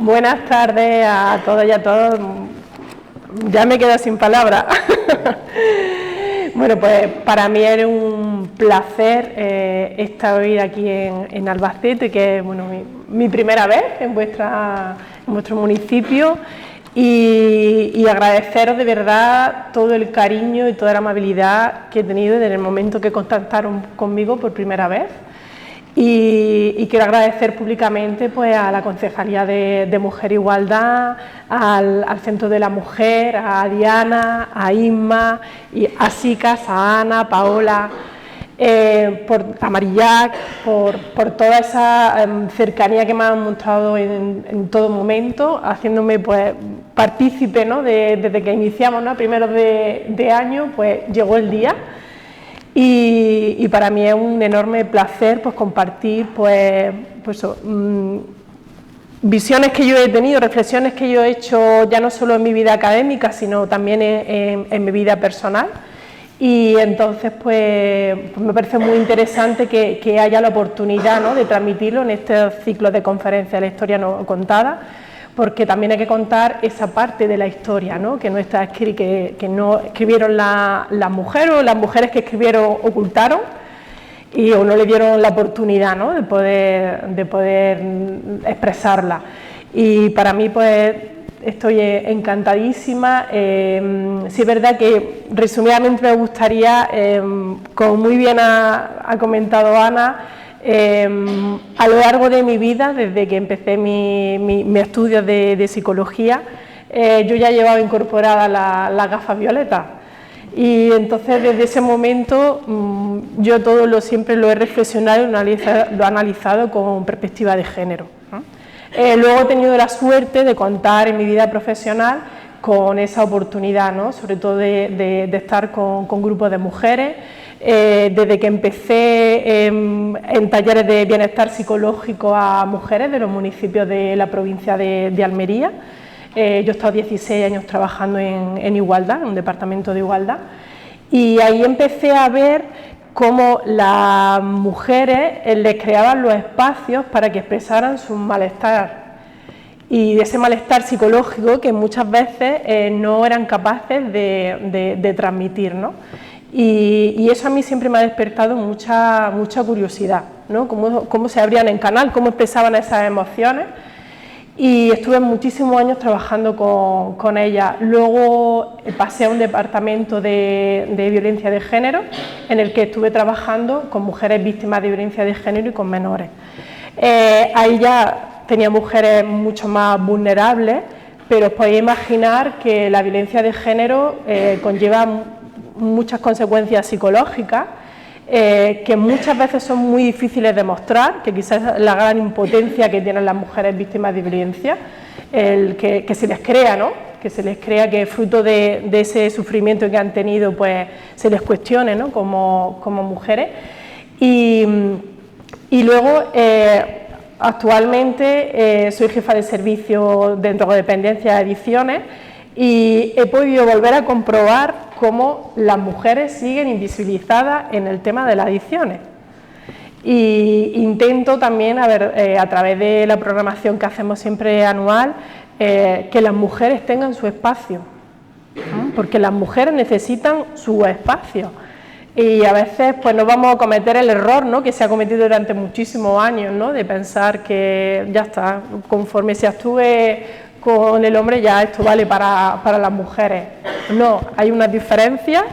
Buenas tardes a todas y a todos. Ya me quedo sin palabras. Bueno, pues para mí era un placer estar hoy aquí en Albacete, que es bueno, mi primera vez en vuestro municipio, y agradeceros de verdad todo el cariño y toda la amabilidad que he tenido desde el momento que contactaron conmigo por primera vez. Y quiero agradecer públicamente pues, a la Concejalía de Mujer e Igualdad, al Centro de la Mujer, a Diana, a Inma, y a Sicas, a Ana, a Paola, a Marillac, por toda esa cercanía que me han mostrado en todo momento, haciéndome pues, partícipe, ¿no? Desde que iniciamos, ¿no? A primeros de año, pues llegó el día. Y para mí es un enorme placer pues, compartir visiones que yo he tenido, reflexiones que yo he hecho ya no solo en mi vida académica, sino también en mi vida personal. Y entonces pues me parece muy interesante que haya la oportunidad, ¿no? De transmitirlo en estos ciclos de conferencias de la historia no contada, porque también hay que contar esa parte de la historia, ¿no? Que no está escrita, que no escribieron las mujeres, o las mujeres que escribieron ocultaron o no le dieron la oportunidad, ¿no? de poder expresarla. Y para mí pues estoy encantadísima. Sí es verdad que resumidamente me gustaría, como muy bien ha comentado Ana, a lo largo de mi vida, desde que empecé mi estudio de psicología, yo ya llevaba incorporada las gafas violetas, y entonces desde ese momento yo siempre lo he reflexionado y lo he analizado con perspectiva de género, ¿no? Luego he tenido la suerte de contar en mi vida profesional con esa oportunidad, ¿no? Sobre todo de estar con grupos de mujeres. Desde que empecé en talleres de bienestar psicológico a mujeres de los municipios de la provincia de Almería. Yo he estado 16 años trabajando en igualdad, en un departamento de igualdad, y ahí empecé a ver cómo las mujeres les creaban los espacios para que expresaran su malestar, y de ese malestar psicológico que muchas veces no eran capaces de transmitir, ¿no? Y eso a mí siempre me ha despertado mucha curiosidad, ¿no? Cómo se abrían en canal, cómo expresaban esas emociones, y estuve muchísimos años trabajando con ellas. Luego pasé a un departamento de violencia de género, en el que estuve trabajando con mujeres víctimas de violencia de género y con menores. Ahí ya tenía mujeres mucho más vulnerables, pero os podéis imaginar que la violencia de género conlleva muchas consecuencias psicológicas, que muchas veces son muy difíciles de mostrar, que quizás es la gran impotencia que tienen las mujeres víctimas de violencia, que se les crea, ¿no? Que se les crea que fruto de ese sufrimiento que han tenido, pues se les cuestione, ¿no? como mujeres. Y luego, actualmente soy jefa de servicio de drogodependencia de adicciones, y he podido volver a comprobar cómo las mujeres siguen invisibilizadas en el tema de las adicciones. Y intento también, a través de la programación que hacemos siempre anual, que las mujeres tengan su espacio, ¿no? Porque las mujeres necesitan su espacio. Y a veces pues no vamos a cometer el error, ¿no? Que se ha cometido durante muchísimos años, ¿no? De pensar que ya está, conforme se actúe con el hombre ya esto vale para las mujeres. No, hay unas diferencias,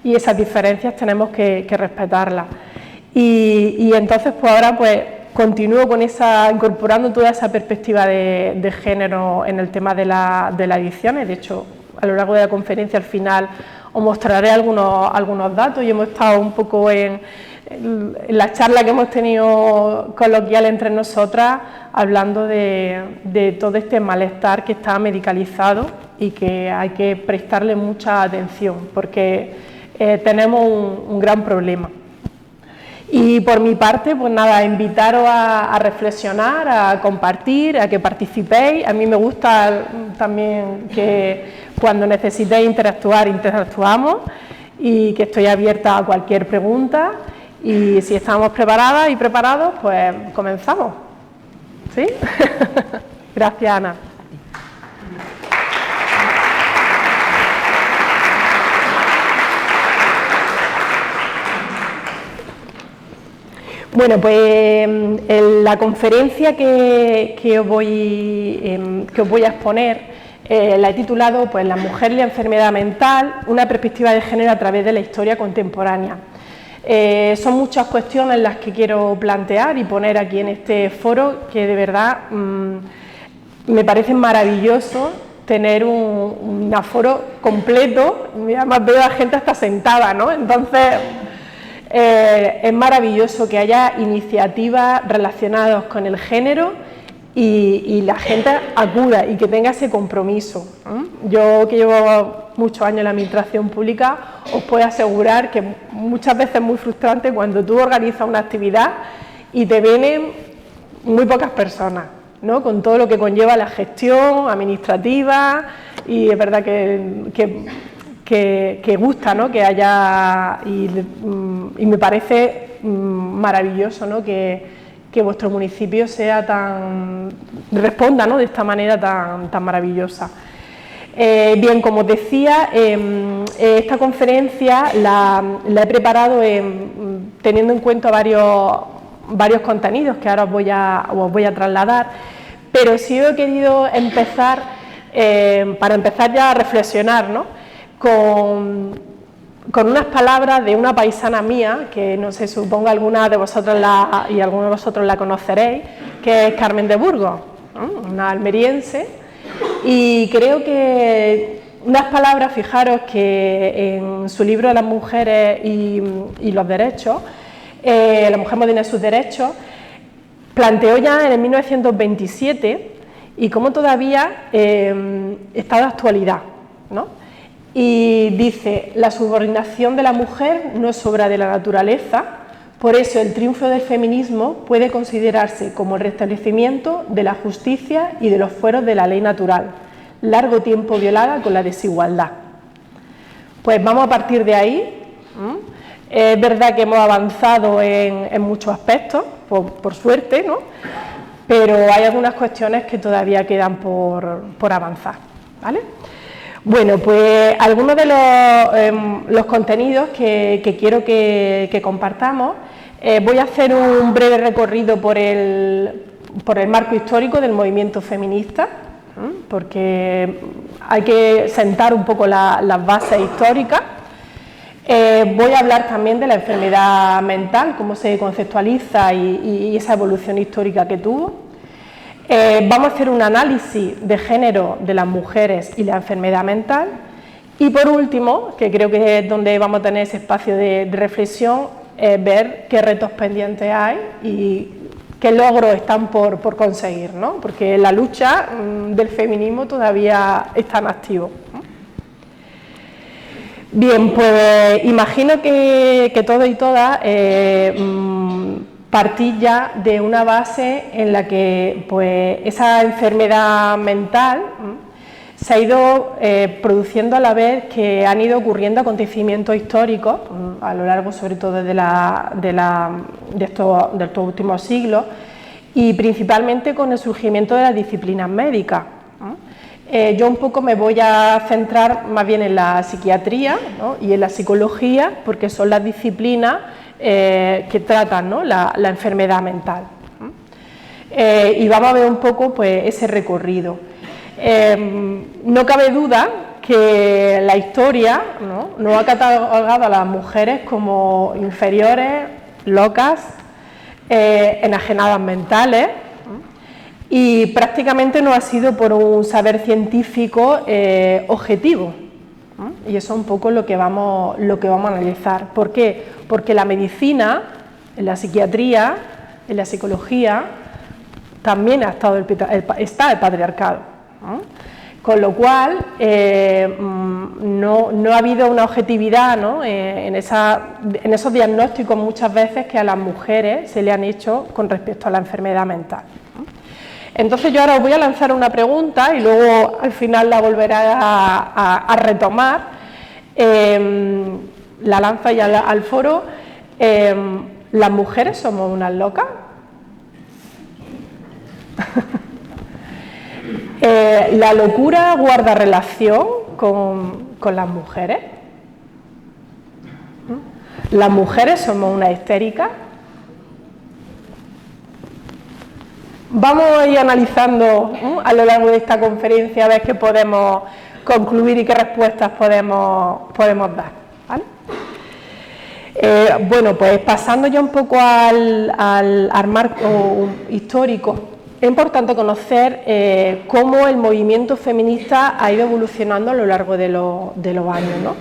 y esas diferencias tenemos que respetarlas. Y entonces pues ahora pues continúo incorporando toda esa perspectiva de género en el tema de las adicciones. De hecho, a lo largo de la conferencia al final os mostraré algunos datos, y hemos estado un poco en la charla que hemos tenido coloquial entre nosotras, hablando de todo este malestar que está medicalizado y que hay que prestarle mucha atención, porque tenemos un gran problema. Y por mi parte, pues nada, invitaros a reflexionar, a compartir, a que participéis. A mí me gusta también que cuando necesitéis interactuar, interactuamos, y que estoy abierta a cualquier pregunta. Y si estamos preparadas y preparados, pues comenzamos. ¿Sí? Gracias, Ana. Bueno, pues en la conferencia que os voy a exponer la he titulado pues, La mujer y la enfermedad mental, una perspectiva de género a través de la historia contemporánea. Son muchas cuestiones las que quiero plantear y poner aquí en este foro que de verdad me parece maravilloso tener un aforo completo, y además veo a gente hasta sentada, ¿no? Entonces es maravilloso que haya iniciativas relacionadas con el género y la gente acuda y que tenga ese compromiso. Yo, que llevo muchos años en la administración pública, os puedo asegurar que muchas veces es muy frustrante cuando tú organizas una actividad y te vienen muy pocas personas, ¿no? Con todo lo que conlleva la gestión administrativa, y es verdad que gusta, ¿no? Que haya, y me parece maravilloso, ¿no? que vuestro municipio responda, ¿no? De esta manera tan maravillosa. Bien, como os decía, esta conferencia la he preparado teniendo en cuenta varios contenidos que ahora os voy a trasladar, pero sí he querido empezar, para empezar ya a reflexionar, ¿no? con unas palabras de una paisana mía, que no sé, supongo alguna de vosotros y algunos de vosotros la conoceréis, que es Carmen de Burgos, ¿no? Una almeriense, y creo que unas palabras, fijaros que en su libro de las mujeres y los derechos, La mujer moderna y sus derechos, planteó ya en el 1927 y cómo todavía está de actualidad, ¿no? Y dice: la subordinación de la mujer no es obra de la naturaleza, por eso el triunfo del feminismo puede considerarse como el restablecimiento de la justicia y de los fueros de la ley natural, largo tiempo violada con la desigualdad. Pues vamos a partir de ahí. Es verdad que hemos avanzado en muchos aspectos, por suerte, ¿no? Pero hay algunas cuestiones que todavía quedan por avanzar, ¿vale? Bueno, pues algunos de los contenidos que quiero que compartamos, voy a hacer un breve recorrido por el marco histórico del movimiento feminista, porque hay que sentar un poco las bases históricas. Voy a hablar también de la enfermedad mental, cómo se conceptualiza y esa evolución histórica que tuvo. Vamos a hacer un análisis de género de las mujeres y la enfermedad mental. Y por último, que creo que es donde vamos a tener ese espacio de reflexión, ver qué retos pendientes hay y qué logros están por conseguir, ¿no? Porque la lucha del feminismo todavía está en activo. Bien, pues imagino que todos y todas partís ya de una base en la que pues, esa enfermedad mental se ha ido produciendo a la vez que han ido ocurriendo acontecimientos históricos a lo largo, sobre todo de estos últimos siglos, y principalmente con el surgimiento de las disciplinas médicas. Yo un poco me voy a centrar más bien en la psiquiatría, ¿no? Y en la psicología, porque son las disciplinas que tratan, ¿no? la enfermedad mental. Y vamos a ver un poco pues, ese recorrido. No cabe duda que la historia no ha catalogado a las mujeres como inferiores, locas, enajenadas mentales, y prácticamente no ha sido por un saber científico objetivo. Y eso es un poco lo que vamos a analizar. ¿Por qué? Porque la medicina, en la psiquiatría, en la psicología, también está el patriarcado. Con lo cual, no ha habido una objetividad, ¿no? en esos diagnósticos muchas veces que a las mujeres se le han hecho con respecto a la enfermedad mental. Entonces yo ahora os voy a lanzar una pregunta y luego al final la volveré a retomar. La lanzo ya al foro. ¿Las mujeres somos unas locas? La locura guarda relación con las mujeres. Las mujeres somos unas histéricas. Vamos a ir analizando a lo largo de esta conferencia a ver qué podemos concluir y qué respuestas podemos dar, ¿vale? Bueno, pues pasando ya un poco al marco histórico, es importante conocer cómo el movimiento feminista ha ido evolucionando a lo largo de los años, ¿no?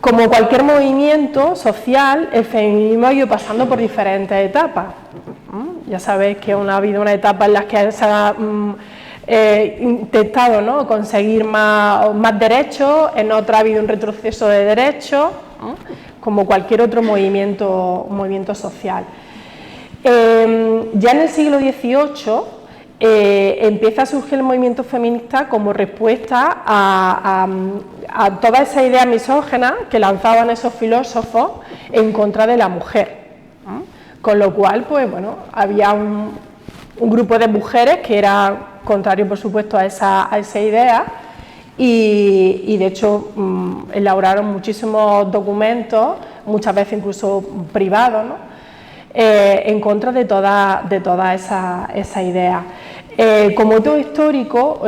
Como cualquier movimiento social, el feminismo ha ido pasando por diferentes etapas. Ya sabéis que ha habido una etapa en la que se ha intentado, ¿no?, conseguir más derechos, en otra ha habido un retroceso de derechos, como cualquier otro movimiento social. Ya en el siglo XVIII empieza a surgir el movimiento feminista como respuesta a toda esa idea misógina que lanzaban esos filósofos en contra de la mujer. Con lo cual, pues bueno, había un grupo de mujeres que era contrario, por supuesto, a esa idea y de hecho elaboraron muchísimos documentos, muchas veces incluso privados, ¿no?, en contra de toda esa idea. Como hito histórico,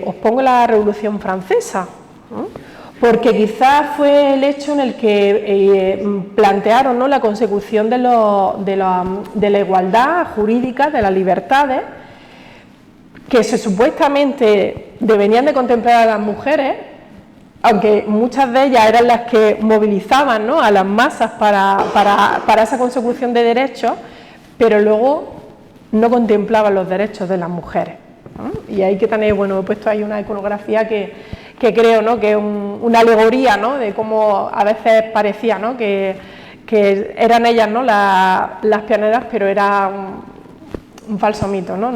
os pongo la Revolución Francesa, porque quizás fue el hecho en el que plantearon, ¿no?, la consecución de la igualdad jurídica, de las libertades, que supuestamente deberían de contemplar a las mujeres, aunque muchas de ellas eran las que movilizaban, ¿no?, a las masas para esa consecución de derechos, pero luego no contemplaban los derechos de las mujeres, ¿no? Y ahí que tenéis, bueno, he puesto ahí una iconografía que creo, ¿no?, que es una alegoría, ¿no?, de cómo a veces parecía, ¿no?, que eran ellas, ¿no?, las pioneras, pero era un falso mito, ¿no?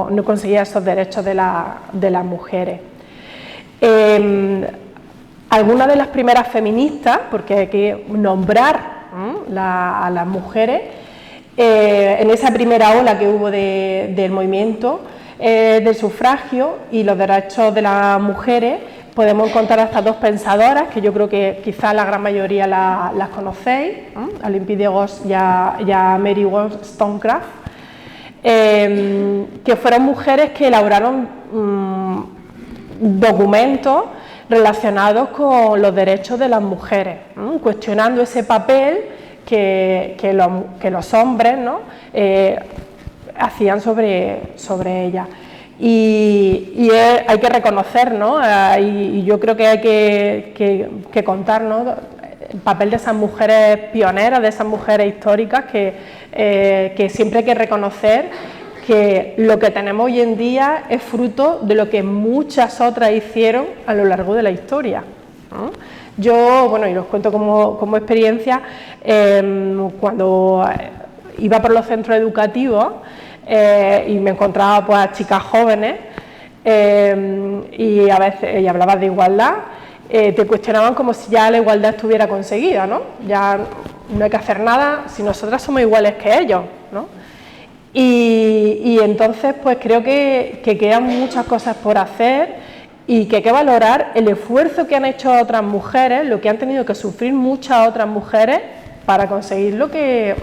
No conseguía esos derechos de las mujeres. Algunas de las primeras feministas, porque hay que nombrar a las mujeres, en esa primera ola que hubo del movimiento del sufragio y los derechos de las mujeres, podemos encontrar a estas dos pensadoras, que yo creo que quizás la gran mayoría las conocéis, a Olympe de Gouges y a Mary Wollstonecraft, que fueron mujeres que elaboraron documentos relacionados con los derechos de las mujeres, cuestionando ese papel que los hombres, ¿no?, hacían sobre ellas. Y hay que reconocer, ¿no?, y yo creo que hay que contar, ¿no?, el papel de esas mujeres pioneras, de esas mujeres históricas, que siempre hay que reconocer que lo que tenemos hoy en día es fruto de lo que muchas otras hicieron a lo largo de la historia, ¿no? Yo, bueno, y os cuento como experiencia, cuando iba por los centros educativos y me encontraba, pues, a chicas jóvenes y a veces hablabas de igualdad, te cuestionaban como si ya la igualdad estuviera conseguida, ¿no? Ya no hay que hacer nada si nosotras somos iguales que ellos, ¿no? Y entonces, pues creo que quedan muchas cosas por hacer y que hay que valorar el esfuerzo que han hecho otras mujeres, lo que han tenido que sufrir muchas otras mujeres para conseguir lo que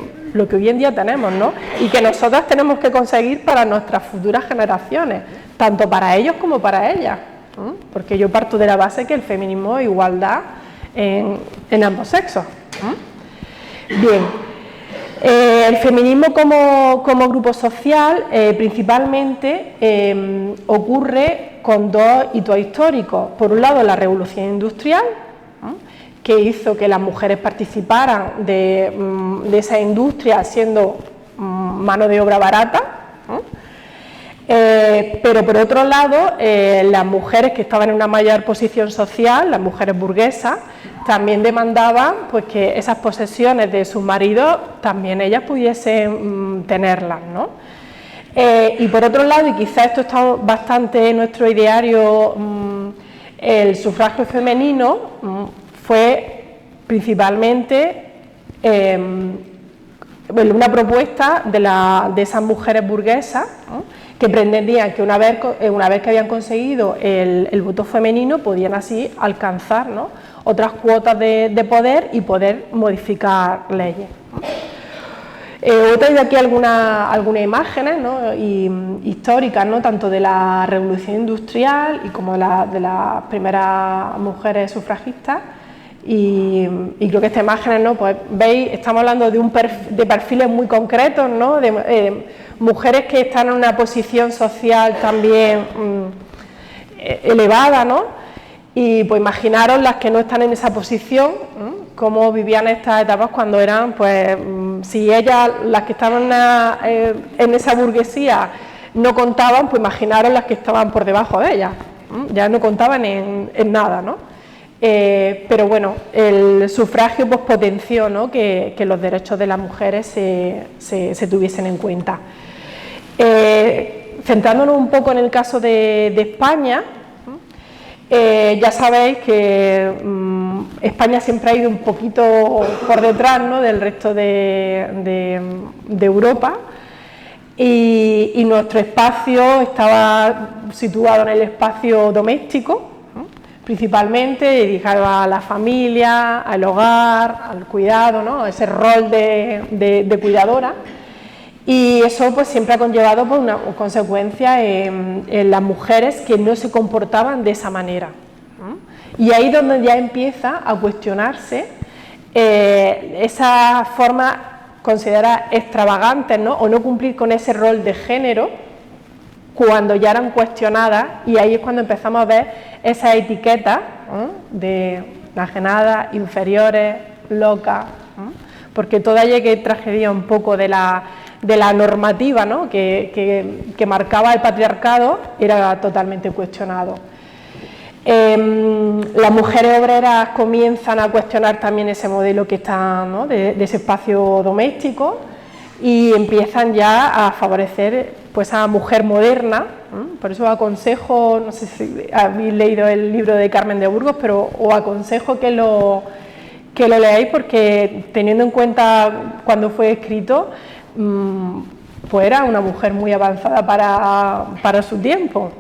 hoy en día tenemos, ¿no? Y que nosotras tenemos que conseguir para nuestras futuras generaciones, tanto para ellos como para ellas, ¿no? Porque yo parto de la base que el feminismo es igualdad en ambos sexos, ¿no? Bien. El feminismo como grupo social principalmente ocurre con dos hitos históricos. Por un lado, la revolución industrial, ¿no?, que hizo que las mujeres participaran de esa industria siendo mano de obra barata, ¿no? Pero por otro lado, las mujeres que estaban en una mayor posición social, las mujeres burguesas, también demandaban, pues, que esas posesiones de sus maridos también ellas pudiesen tenerlas, ¿no? Y por otro lado, y quizás esto está bastante en nuestro ideario, el sufragio femenino fue principalmente una propuesta de esas mujeres burguesas, ¿no?, que pretendían que una vez que habían conseguido el voto femenino podían así alcanzar, ¿no?, otras cuotas de poder y poder modificar leyes. He traído aquí algunas imágenes, ¿no?, históricas, ¿no?, tanto de la Revolución Industrial y como de las primeras mujeres sufragistas. Y creo que estas imágenes, ¿no?, pues veis, estamos hablando de perfiles muy concretos, ¿no?, de mujeres que están en una posición social también elevada, ¿no? Y pues imaginaros las que no están en esa posición, cómo vivían estas etapas cuando eran, pues, si ellas, las que estaban en esa burguesía, no contaban, pues imaginaros las que estaban por debajo de ellas, ya no contaban en nada, ¿no? Pero bueno, el sufragio pues potenció, ¿no?, que los derechos de las mujeres se tuviesen en cuenta. Centrándonos un poco en el caso de España, ya sabéis que España siempre ha ido un poquito por detrás, ¿no?, del resto de Europa, y nuestro espacio estaba situado en el espacio doméstico, principalmente dedicado a la familia, al hogar, al cuidado, ¿no?, ese rol de cuidadora. Y eso pues siempre ha conllevado pues, una consecuencia en las mujeres que no se comportaban de esa manera. Y ahí es donde ya empieza a cuestionarse esa forma considerada extravagante, ¿no?, o no cumplir con ese rol de género cuando ya eran cuestionadas, y ahí es cuando empezamos a ver esas etiquetas de enajenadas, inferiores, locas, porque toda ella que tragedia un poco de la normativa, ¿no?, que marcaba el patriarcado era totalmente cuestionado. Las mujeres obreras comienzan a cuestionar también ese modelo que está, ¿no?, de ese espacio doméstico, y empiezan ya a favorecer pues a mujer moderna. Por eso aconsejo, no sé si habéis leído el libro de Carmen de Burgos, pero os aconsejo que lo leáis, porque teniendo en cuenta cuando fue escrito, pues era una mujer muy avanzada para su tiempo,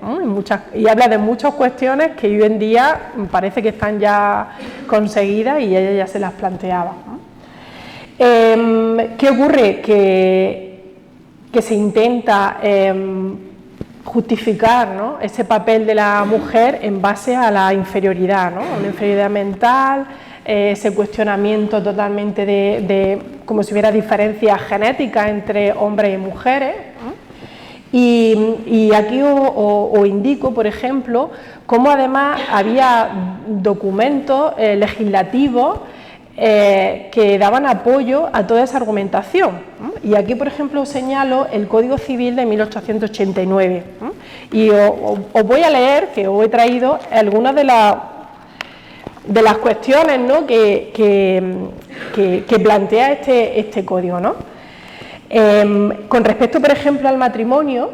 y habla de muchas cuestiones que hoy en día parece que están ya conseguidas y ella ya se las planteaba. ¿Qué ocurre? Que se intenta justificar, ¿no?, ese papel de la mujer en base a la inferioridad, ¿no?, una inferioridad mental, ese cuestionamiento totalmente de como si hubiera diferencias genéticas entre hombres y mujeres. Y aquí os indico, por ejemplo, cómo además había documentos legislativos que daban apoyo a toda esa argumentación. Y aquí, por ejemplo, os señalo el Código Civil de 1889. Y os voy a leer, que os he traído algunas de las cuestiones, ¿no?, que plantea este código, ¿no? Con respecto, por ejemplo, al matrimonio,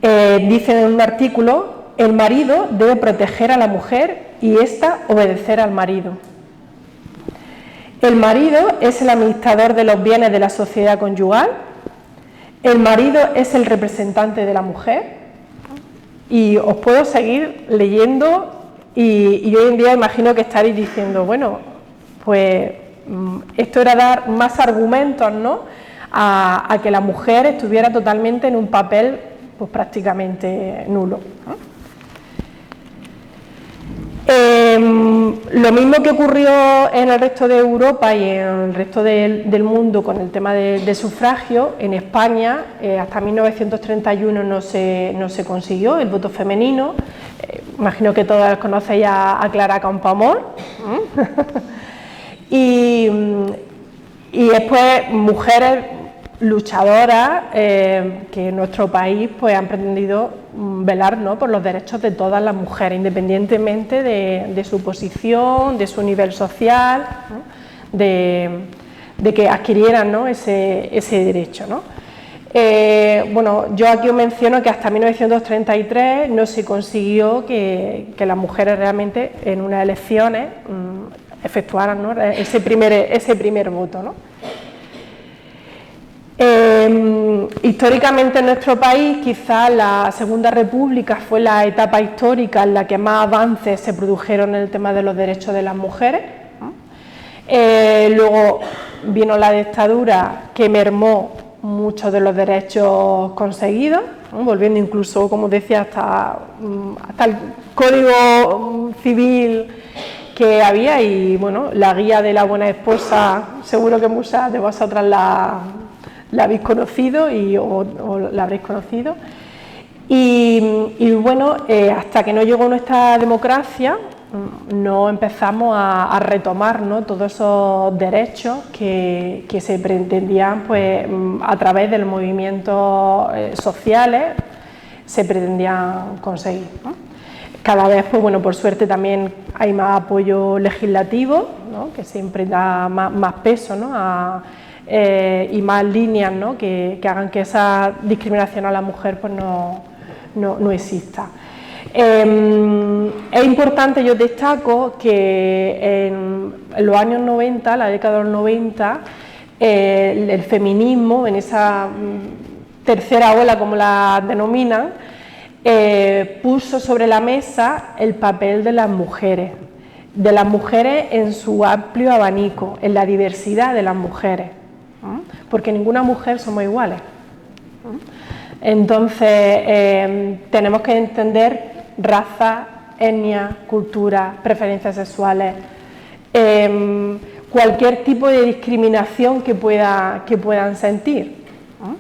dice en un artículo: el marido debe proteger a la mujer y ésta obedecer al marido. El marido es el administrador de los bienes de la sociedad conyugal. El marido es el representante de la mujer. Y os puedo seguir leyendo, y hoy en día imagino que estaréis diciendo, bueno, pues esto era dar más argumentos, ¿no?, a que la mujer estuviera totalmente en un papel pues prácticamente nulo, ¿no? Lo mismo que ocurrió en el resto de Europa y en el resto del mundo con el tema del sufragio, en España hasta 1931 no se consiguió el voto femenino. Imagino que todas conocéis a Clara Campoamor. Y después mujeres luchadoras que en nuestro país pues han pretendido velar, ¿no?, por los derechos de todas las mujeres, independientemente de su posición, de su nivel social, ¿no?, de que adquirieran, ¿no?, ese derecho, ¿no? Bueno, yo aquí os menciono que hasta 1933 no se consiguió que las mujeres realmente en unas elecciones efectuaran, ¿no?, ese primer voto, ¿no? históricamente en nuestro país, quizás la Segunda República fue la etapa histórica en la que más avances se produjeron en el tema de los derechos de las mujeres. Luego vino la dictadura, que mermó muchos de los derechos conseguidos, ¿no? Volviendo incluso, como decía, hasta el Código Civil que había. Y bueno, la guía de la buena esposa, seguro que muchas de vosotras la habéis conocido o la habréis conocido. Y bueno, hasta que no llegó nuestra democracia, no empezamos a retomar, ¿no?, todos esos derechos que se pretendían, pues, a través de los movimientos sociales, se pretendían conseguir, ¿no? Cada vez, pues bueno, por suerte también hay más apoyo legislativo, ¿no?, que siempre da más peso, ¿no?, y más líneas, ¿no?, que hagan que esa discriminación a la mujer, pues, no exista. Es importante, yo destaco que en los años 90, la década de los 90, el feminismo, en esa tercera ola, como la denominan, puso sobre la mesa el papel de las mujeres en su amplio abanico, en la diversidad de las mujeres, porque ninguna mujer somos iguales. Entonces, tenemos que entender raza, etnia, cultura, preferencias sexuales, cualquier tipo de discriminación que puedan sentir, ¿no?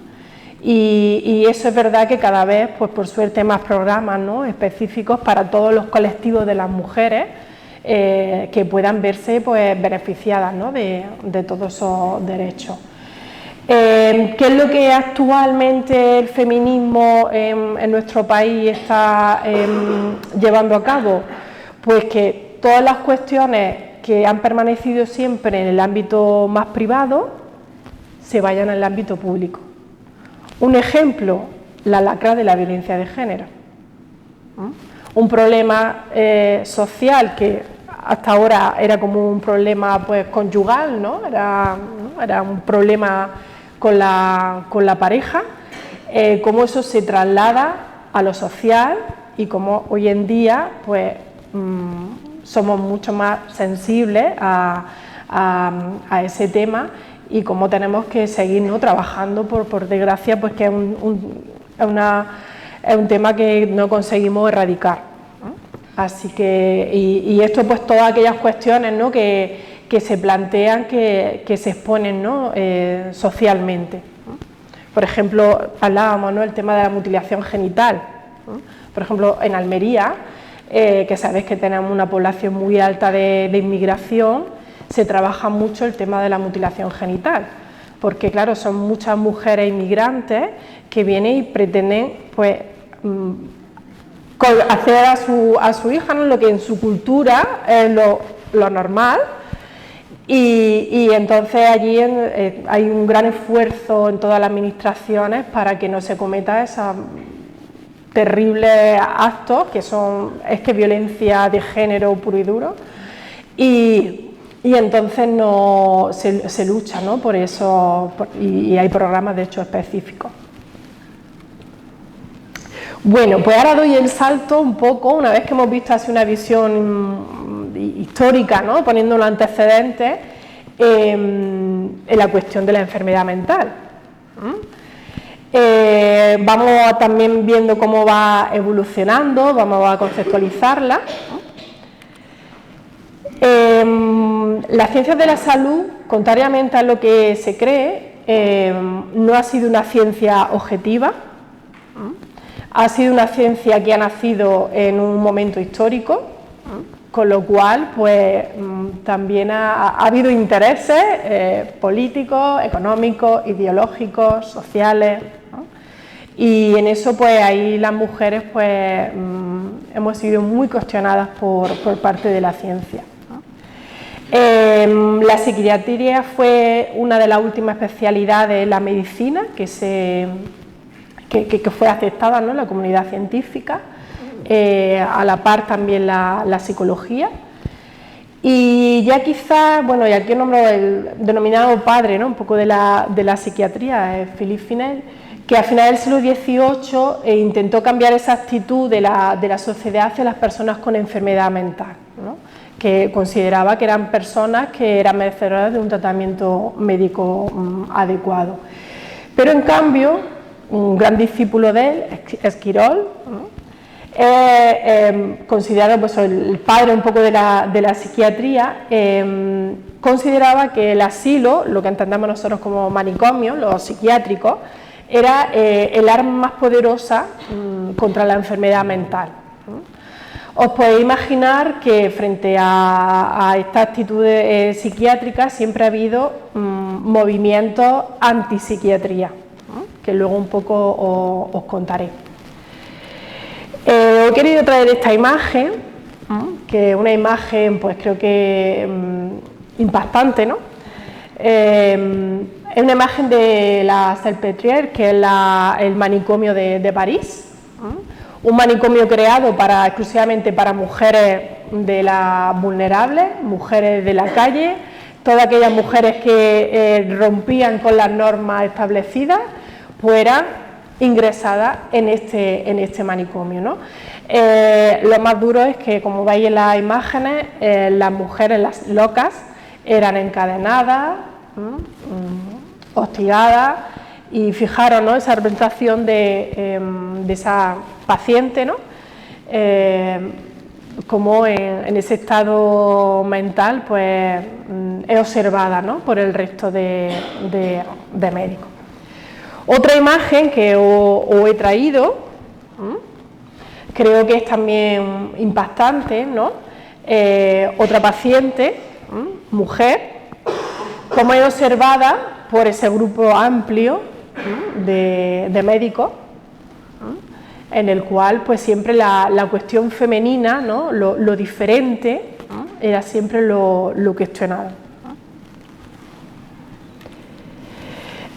Y eso es verdad que cada vez, pues por suerte, hay más programas, ¿no?, específicos para todos los colectivos de las mujeres, que puedan verse, pues, beneficiadas, ¿no?, de todos esos derechos. ¿Qué es lo que actualmente el feminismo en nuestro país está llevando a cabo? Pues que todas las cuestiones que han permanecido siempre en el ámbito más privado se vayan al ámbito público. Un ejemplo, la lacra de la violencia de género. Un problema social que hasta ahora era como un problema, pues, conyugal, ¿no? Era un problema con la pareja, cómo eso se traslada a lo social y cómo hoy en día, pues, somos mucho más sensibles a ese tema, y cómo tenemos que seguir, ¿no?, trabajando, por desgracia, pues que es un tema que no conseguimos erradicar, ¿no? Así que, y esto, pues todas aquellas cuestiones, ¿no?, que se plantean, que se exponen, ¿no?, socialmente, ¿no? Por ejemplo, hablábamos, ¿no?, el tema de la mutilación genital, ¿no? Por ejemplo, en Almería, que sabéis que tenemos una población muy alta de inmigración, se trabaja mucho el tema de la mutilación genital, porque claro, son muchas mujeres inmigrantes que vienen y pretenden, pues, hacer a su hija, ¿no?, lo que en su cultura es lo normal. Y entonces allí hay un gran esfuerzo en todas las administraciones para que no se cometa esos terribles actos que es violencia de género puro y duro, y entonces se lucha, ¿no?, por eso, y hay programas de hecho específicos. Bueno, pues ahora doy el salto un poco, una vez que hemos visto así una visión histórica, ¿no?, poniendo los antecedentes, en la cuestión de la enfermedad mental. Vamos también viendo cómo va evolucionando, vamos a conceptualizarla. Las ciencias de la salud, contrariamente a lo que se cree, no ha sido una ciencia objetiva. Ha sido una ciencia que ha nacido en un momento histórico, con lo cual, pues, también ha habido intereses políticos, económicos, ideológicos, sociales, ¿no? Y en eso, pues, ahí las mujeres, pues, hemos sido muy cuestionadas por parte de la ciencia, ¿no? La psiquiatría fue una de las últimas especialidades de la medicina que fue aceptada, ¿no?, en la comunidad científica, a la par también la psicología. Y ya quizás, bueno, y aquí nombro el denominado padre, ¿no?, un poco de la psiquiatría, Philippe Pinel, que a finales del siglo XVIII intentó cambiar esa actitud de la sociedad hacia las personas con enfermedad mental, ¿no? Que consideraba que eran personas que eran merecedoras de un tratamiento médico adecuado. Pero en cambio, un gran discípulo de él, Esquirol, ¿no? Considerado pues, el padre un poco de la psiquiatría, consideraba que el asilo, lo que entendemos nosotros como manicomio, los psiquiátricos, era el arma más poderosa contra la enfermedad mental. Os podéis imaginar que frente a esta actitud psiquiátrica siempre ha habido movimientos antipsiquiatría, que luego un poco os contaré. He querido traer esta imagen, que es una imagen, pues creo que impactante, ¿no? Es una imagen de la Salpêtrière, que es el manicomio de París, un manicomio creado exclusivamente para mujeres de las vulnerables, mujeres de la calle, todas aquellas mujeres que rompían con las normas establecidas, pues eran ingresadas en este manicomio, ¿no? Lo más duro es que, como veis en las imágenes, las mujeres, las locas, eran encadenadas, hostigadas, y fijaros, ¿no?, esa representación de esa paciente, ¿no?, como en ese estado mental pues es observada, ¿no?, por el resto de médicos. Otra imagen que os he traído, creo que es también impactante, ¿no? Otra paciente, mujer, como es observada por ese grupo amplio de médicos, en el cual pues siempre la cuestión femenina, ¿no?, lo diferente, era siempre lo cuestionado.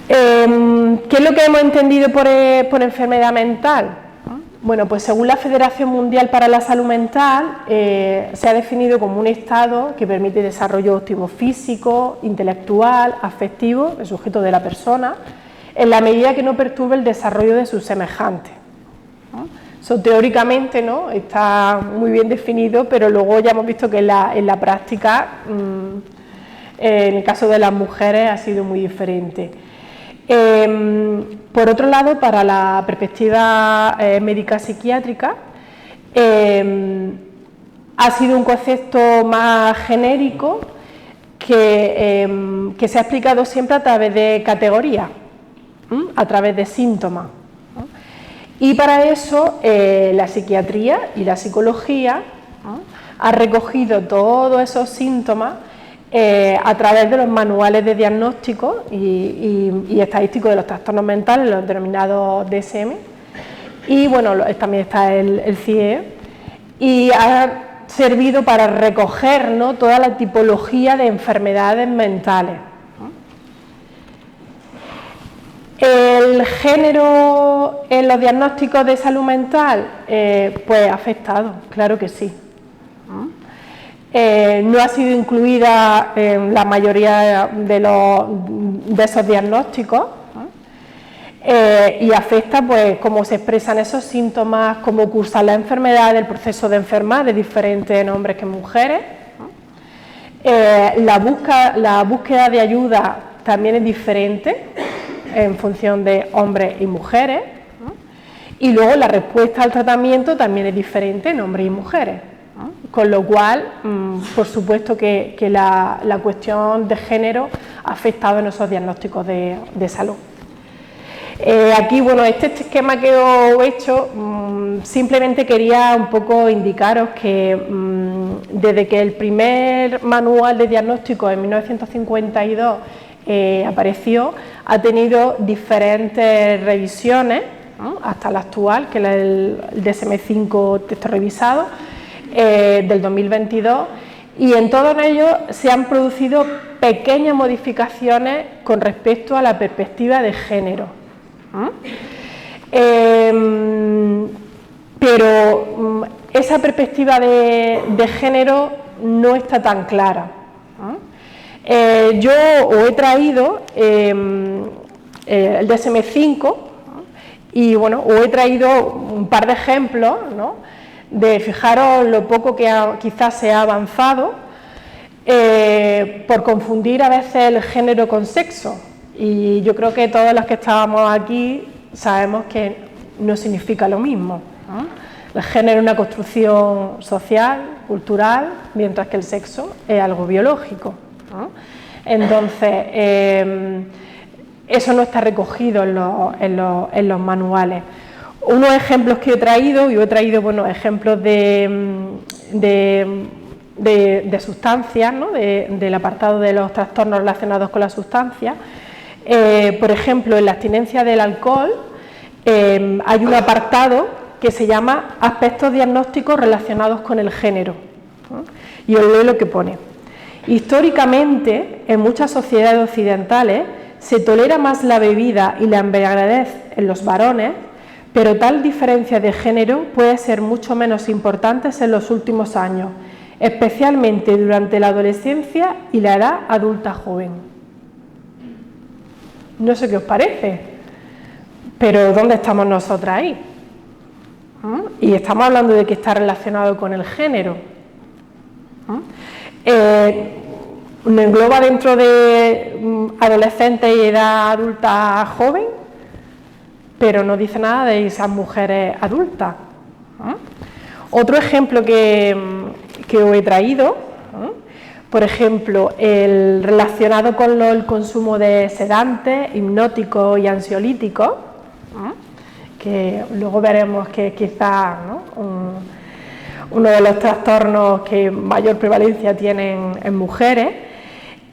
¿Qué es lo que hemos entendido por enfermedad mental? Bueno, pues según la Federación Mundial para la Salud Mental, se ha definido como un estado que permite desarrollo óptimo físico, intelectual, afectivo, el sujeto de la persona, en la medida que no perturbe el desarrollo de sus semejantes. Eso teóricamente, ¿no?, está muy bien definido, pero luego ya hemos visto que en la práctica, en el caso de las mujeres, ha sido muy diferente. Por otro lado, para la perspectiva médica psiquiátrica, ha sido un concepto más genérico que se ha explicado siempre a través de categorías, a través de síntomas. Y para eso la psiquiatría y la psicología ha recogido todos esos síntomas a través de los manuales de diagnóstico y estadístico de los trastornos mentales, los denominados DSM, y bueno, también está el CIE, y ha servido para recoger, ¿no?, toda la tipología de enfermedades mentales. ¿El género en los diagnósticos de salud mental? Pues afectado, claro que sí. No ha sido incluida en la mayoría de esos diagnósticos, y afecta pues cómo se expresan esos síntomas, cómo cursan la enfermedad, el proceso de enfermar de diferentes en hombres que en mujeres. La búsqueda de ayuda también es diferente en función de hombres y mujeres, y luego la respuesta al tratamiento también es diferente en hombres y mujeres. Con lo cual, por supuesto que la cuestión de género ha afectado en esos diagnósticos de salud. Aquí, bueno, este esquema que os he hecho, simplemente quería un poco indicaros que desde que el primer manual de diagnóstico en 1952 apareció, ha tenido diferentes revisiones, hasta la actual, que es el DSM-5 texto revisado, del 2022, y en todos ellos se han producido pequeñas modificaciones con respecto a la perspectiva de género. Pero esa perspectiva de género no está tan clara. Yo os he traído el DSM-5, Y bueno, os he traído un par de ejemplos, ¿no?, de fijaros lo poco que quizás se ha avanzado por confundir a veces el género con sexo. Y yo creo que todos los que estábamos aquí sabemos que no significa lo mismo, ¿no? El género es una construcción social, cultural, mientras que el sexo es algo biológico, ¿no? Entonces, eso no está recogido en los manuales. Unos ejemplos que he traído, yo he traído, bueno, ejemplos de sustancias, ¿no?, del apartado de los trastornos relacionados con las sustancias. Por ejemplo, en la abstinencia del alcohol hay un apartado que se llama aspectos diagnósticos relacionados con el género, ¿no? Y os leo lo que pone. Históricamente, en muchas sociedades occidentales se tolera más la bebida y la embriaguez en los varones, pero tal diferencia de género puede ser mucho menos importante en los últimos años, especialmente durante la adolescencia y la edad adulta joven. No sé qué os parece, pero ¿dónde estamos nosotras ahí? Y estamos hablando de que está relacionado con el género. ¿Nos engloba dentro de adolescentes y edad adulta joven? Pero no dice nada de esas mujeres adultas. Otro ejemplo que os he traído, por ejemplo, el relacionado con el consumo de sedantes, hipnóticos y ansiolíticos, que luego veremos que quizás, ¿no?, uno de los trastornos que mayor prevalencia tienen en mujeres.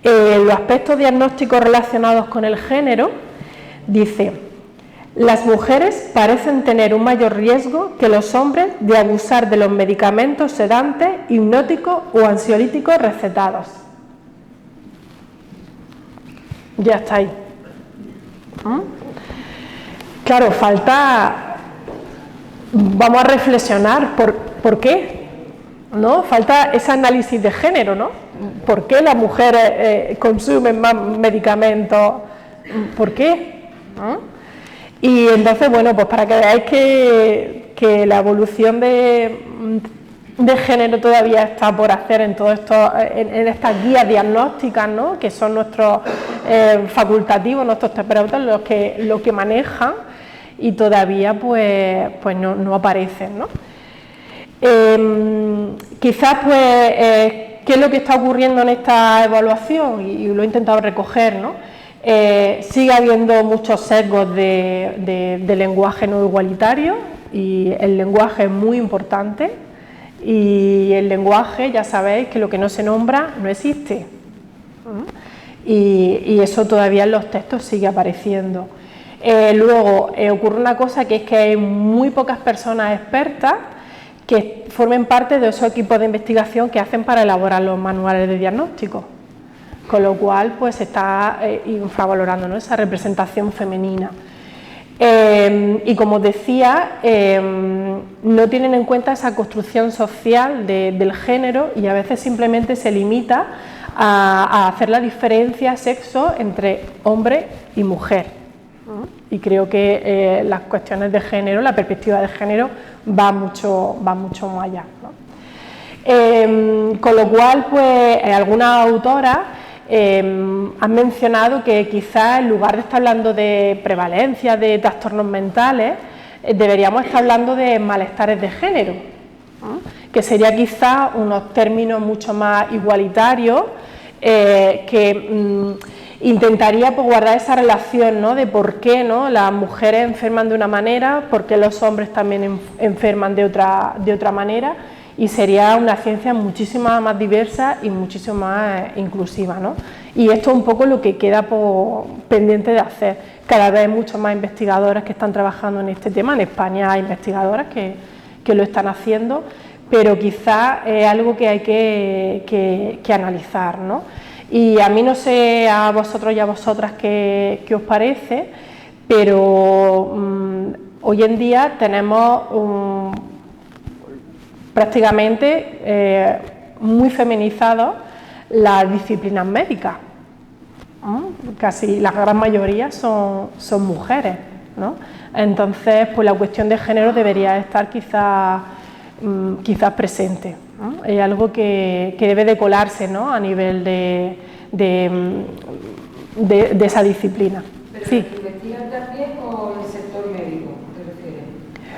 Los aspectos diagnósticos relacionados con el género, dice: las mujeres parecen tener un mayor riesgo que los hombres de abusar de los medicamentos sedantes, hipnóticos o ansiolíticos recetados. Ya está ahí. Claro, vamos a reflexionar por qué, ¿no? Falta ese análisis de género, ¿no? ¿Por qué las mujeres consumen más medicamentos? ¿Por qué? Y entonces, bueno, pues para que veáis que la evolución de género todavía está por hacer en todo esto, en estas guías diagnósticas, ¿no?, que son nuestros facultativos, nuestros terapeutas los que manejan, y todavía pues no aparecen, ¿no? Quizás ¿qué es lo que está ocurriendo en esta evaluación? Y lo he intentado recoger, ¿no? Sigue habiendo muchos sesgos de lenguaje no igualitario, y el lenguaje es muy importante, y el lenguaje, ya sabéis que lo que no se nombra no existe, y eso todavía en los textos sigue apareciendo. Luego ocurre una cosa, que es que hay muy pocas personas expertas que formen parte de esos equipos de investigación que hacen para elaborar los manuales de diagnóstico, con lo cual pues se está infravalorando, ¿no?, esa representación femenina. Y como os decía, no tienen en cuenta esa construcción social del género, y a veces simplemente se limita a hacer la diferencia sexo entre hombre y mujer. Y creo que las cuestiones de género, la perspectiva de género va mucho más allá, ¿no? Con lo cual, pues algunas autoras han mencionado que quizás en lugar de estar hablando de prevalencia de trastornos mentales, deberíamos estar hablando de malestares de género, ¿no?, que sería quizás unos términos mucho más igualitarios, que intentaría pues guardar esa relación, ¿no?, de por qué, ¿no?, las mujeres enferman de una manera, por qué los hombres también enferman de otra manera, y sería una ciencia muchísimo más diversa y muchísimo más inclusiva, ¿no? Y esto es un poco lo que queda pendiente de hacer. Cada vez hay muchas más investigadoras que están trabajando en este tema. En España hay investigadoras que lo están haciendo, pero quizás es algo que hay que analizar, ¿no? Y a mí, no sé a vosotros y a vosotras qué os parece, pero hoy en día tenemos prácticamente muy feminizadas las disciplinas médicas, casi la gran mayoría son mujeres, ¿no? Entonces, pues la cuestión de género debería estar quizás presente, ¿no? Es algo que debe de colarse, ¿no? A nivel de esa disciplina. ¿Pero sí. ¿Se investigan también o en el sector médico, te refieres?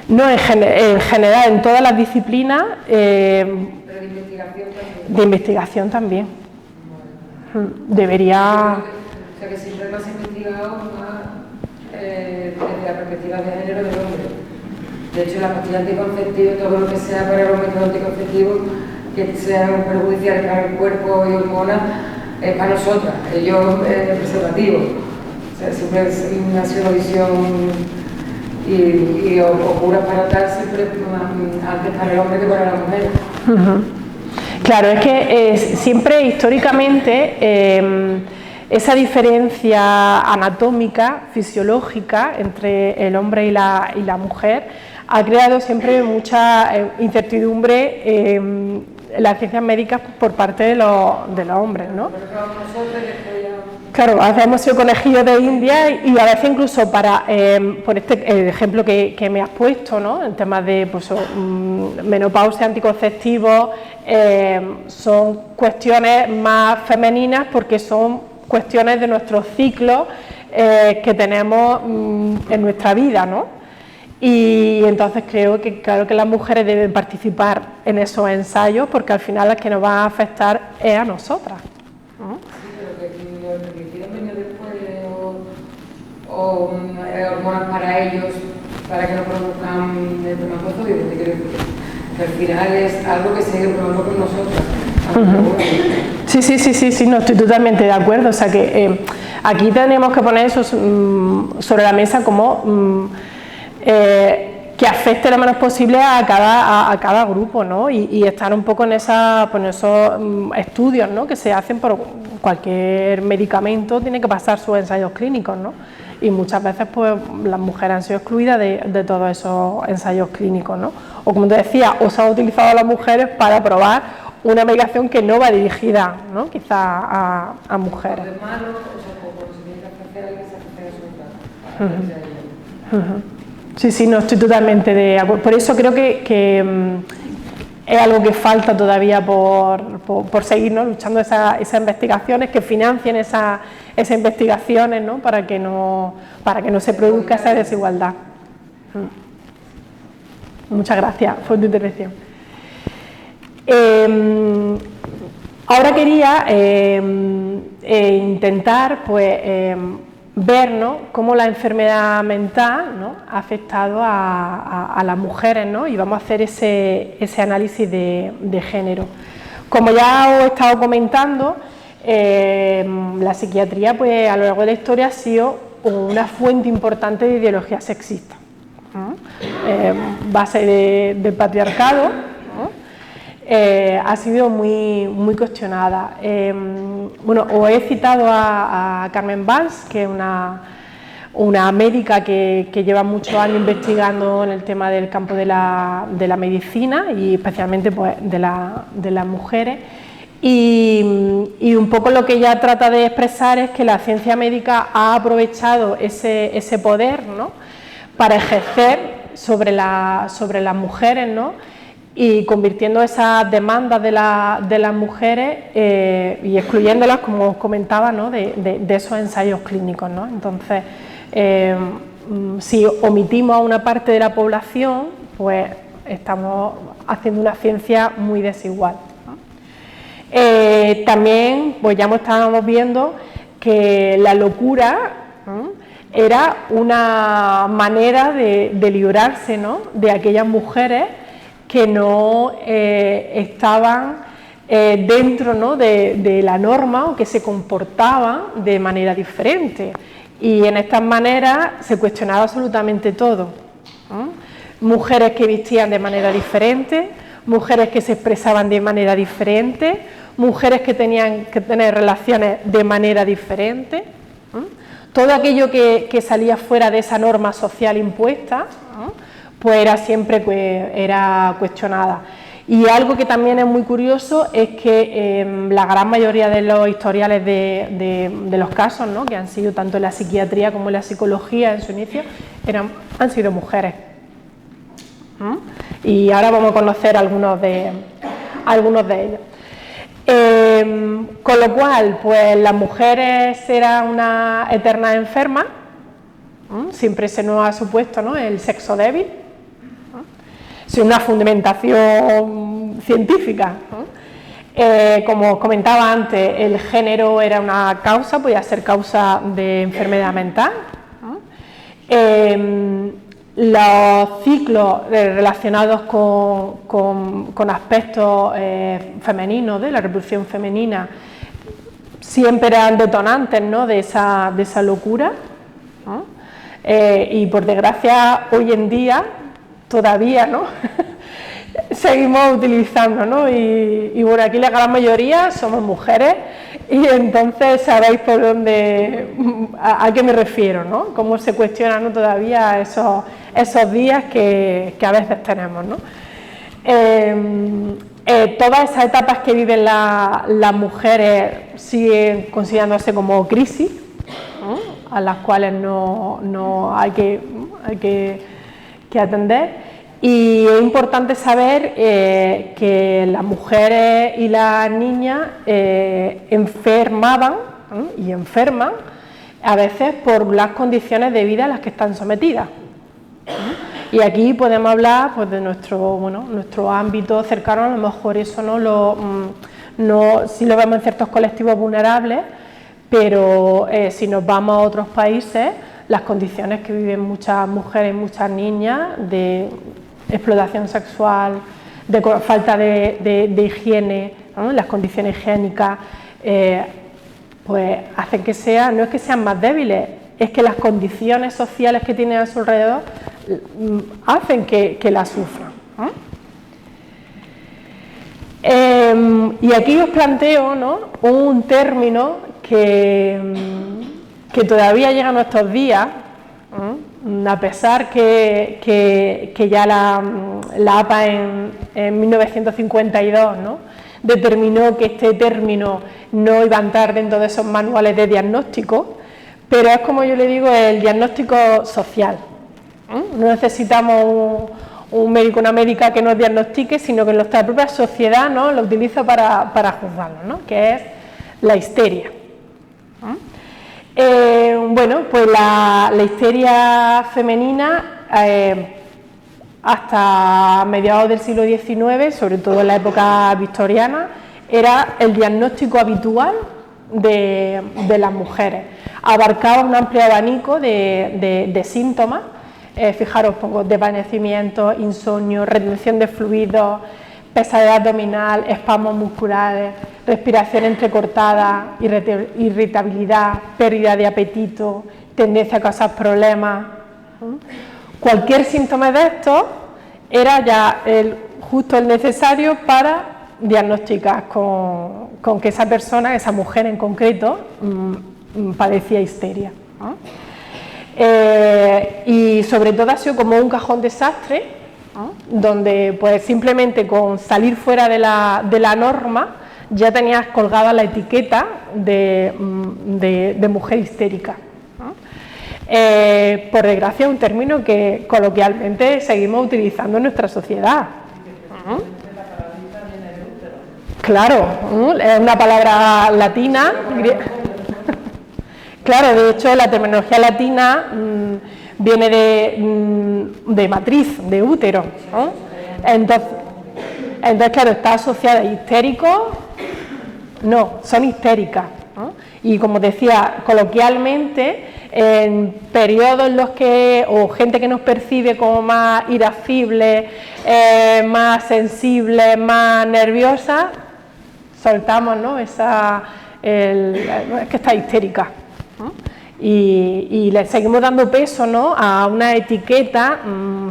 No, en general, en todas las disciplinas. Pero de investigación también. De investigación también. Bueno. Debería. O sea que siempre más investigado más desde la perspectiva de género del hombre. De hecho, las pastillas anticonceptivas, todo lo que sea para los métodos anticonceptivos que sean perjudiciales para el cuerpo y hormonas, es para nosotras, ellos preservativos. O sea, siempre ha sido una visión y curas para tal siempre antes para el hombre que para la mujer. Claro, es que siempre históricamente esa diferencia anatómica, fisiológica entre el hombre y la mujer ha creado siempre mucha incertidumbre en las ciencias médicas por parte de los hombres, ¿no? Claro, hemos sido conejillos de India y a veces incluso para, por el ejemplo que me has puesto, ¿no? En temas de pues, menopausia, anticonceptivos, son cuestiones más femeninas porque son cuestiones de nuestros ciclos que tenemos en nuestra vida, ¿no? Y entonces creo que claro que las mujeres deben participar en esos ensayos porque al final las que nos van a afectar es a nosotras, ¿no? O hormonas para ellos, para que no produzcan espermatozoides, que al final es algo que se probando con nosotros. Sí, no, estoy totalmente de acuerdo, o sea que aquí tenemos que poner eso sobre la mesa como que afecte lo menos posible a cada grupo, ¿no? Y estar un poco en esos estudios, ¿no? Que se hacen por cualquier medicamento, tiene que pasar sus ensayos clínicos, ¿no? Y muchas veces pues las mujeres han sido excluidas de todos esos ensayos clínicos, ¿no? O como te decía, o se han utilizado a las mujeres para probar una medicación que no va dirigida, ¿no? Quizá a mujeres. Sí, no, estoy totalmente de acuerdo. Por eso creo que es algo que falta todavía por seguir, ¿no? Luchando esas investigaciones, que financien esas investigaciones, ¿no? Para que no se produzca esa desigualdad. Muchas gracias por tu intervención. Ahora quería intentar pues, ver, ¿no? Cómo la enfermedad mental, ¿no? Ha afectado a las mujeres, ¿no? Y vamos a hacer ese análisis de género. Como ya os he estado comentando, la psiquiatría pues, a lo largo de la historia ha sido una fuente importante de ideología sexista, ¿no? Base del patriarcado, ¿no? Ha sido muy cuestionada. Bueno, os he citado a Carmen Valls, que es una médica que lleva muchos años investigando en el tema del campo de la medicina y especialmente pues, de las mujeres. Y un poco lo que ella trata de expresar es que la ciencia médica ha aprovechado ese poder, ¿no? Para ejercer sobre las mujeres, ¿no? Y convirtiendo esas demandas de las mujeres y excluyéndolas, como os comentaba, ¿no? de esos ensayos clínicos, ¿no? Entonces, si omitimos a una parte de la población, pues estamos haciendo una ciencia muy desigual, ¿no? También, pues ya estábamos viendo que la locura, ¿no? Era una manera de librarse, ¿no? De aquellas mujeres que no estaban dentro, ¿no? de la norma o que se comportaban de manera diferente. Y en estas maneras se cuestionaba absolutamente todo, ¿no? Mujeres que vestían de manera diferente, mujeres que se expresaban de manera diferente, mujeres que tenían que tener relaciones de manera diferente, ¿no? Todo aquello que salía fuera de esa norma social impuesta, ¿no? Pues era siempre era cuestionada. Y algo que también es muy curioso es que la gran mayoría de los historiales de los casos, ¿no?, que han sido tanto en la psiquiatría como en la psicología en su inicio, han sido mujeres. Y ahora vamos a conocer algunos de ellos. Con lo cual, pues las mujeres eran una eterna enferma, siempre se nos ha supuesto, ¿no?, el sexo débil, sin una fundamentación científica. Como os comentaba antes, el género era una causa, podía ser causa de enfermedad mental. Los ciclos relacionados con aspectos femeninos de la reproducción femenina siempre eran detonantes, ¿no?, de esa locura, ¿no? Y por desgracia hoy en día todavía, ¿no?, seguimos utilizando, ¿no? Y bueno, aquí la gran mayoría somos mujeres y entonces sabéis por dónde, a qué me refiero, ¿no? Cómo se cuestionan, ¿no?, todavía esos días que a veces tenemos, ¿no? Todas esas etapas que viven las mujeres siguen considerándose como crisis, ¿no?, a las cuales no hay que atender. Y es importante saber que las mujeres y las niñas enfermaban y enferman a veces por las condiciones de vida a las que están sometidas. Y aquí podemos hablar, pues, de nuestro ámbito cercano. A lo mejor eso sí lo vemos en ciertos colectivos vulnerables, pero si nos vamos a otros países, las condiciones que viven muchas mujeres y muchas niñas de explotación sexual, de falta de higiene, ¿no?, las condiciones higiénicas, pues hacen que no es que sean más débiles, es que las condiciones sociales que tienen a su alrededor hacen que las sufran, ¿no? Y aquí os planteo, ¿no?, un término que todavía llega a nuestros días, a pesar que ya la APA en 1952, ¿no?, determinó que este término no iba a entrar dentro de esos manuales de diagnóstico, pero es, como yo le digo, el diagnóstico social. No necesitamos un médico o una médica que nos diagnostique, sino que nuestra propia sociedad, ¿no?, lo utiliza para juzgarlo, ¿no?, que es la histeria. Bueno, pues la histeria femenina hasta mediados del siglo XIX, sobre todo en la época victoriana, era el diagnóstico habitual de las mujeres. Abarcaba un amplio abanico de síntomas. Fijaros, pongo desvanecimiento, insomnio, retención de fluidos, pesadez abdominal, espasmos musculares, respiración entrecortada, irritabilidad, pérdida de apetito, tendencia a causar problemas. Cualquier síntoma de estos era ya justo el necesario para diagnosticar con que esa persona, esa mujer en concreto, padecía histeria. Y sobre todo ha sido como un cajón desastre, donde pues simplemente con salir fuera de la norma ya tenías colgada la etiqueta de mujer histérica. Por desgracia, un término que coloquialmente seguimos utilizando en nuestra sociedad. Claro, es una palabra latina. Claro, de hecho la terminología latina viene de matriz, de útero, ¿no? Entonces, claro, está asociada a histérico, no, son histéricas, ¿no? Y como decía, coloquialmente, en periodos en los que, o gente que nos percibe como más irascible, más sensible, más nerviosa, soltamos, ¿no?, es que está histérica, ¿no? Y le seguimos dando peso, ¿no?, a una etiqueta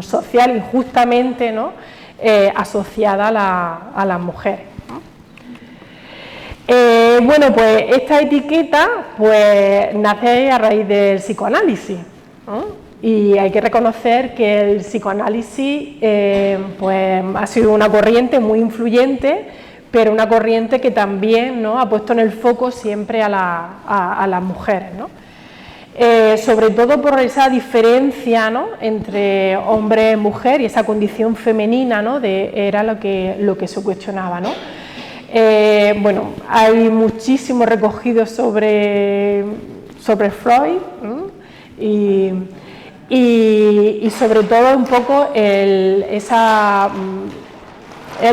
social injustamente, ¿no?, asociada a las mujeres, ¿no? Bueno, pues esta etiqueta pues nace a raíz del psicoanálisis, ¿no? Y hay que reconocer que el psicoanálisis pues, ha sido una corriente muy influyente, pero una corriente que también, ¿no?, ha puesto en el foco siempre a las mujeres, ¿no? Sobre todo por esa diferencia, ¿no?, entre hombre y mujer, y esa condición femenina, ¿no?, era lo que se cuestionaba, ¿no? Bueno, hay muchísimo recogido sobre Freud, ¿no?, y sobre todo un poco él,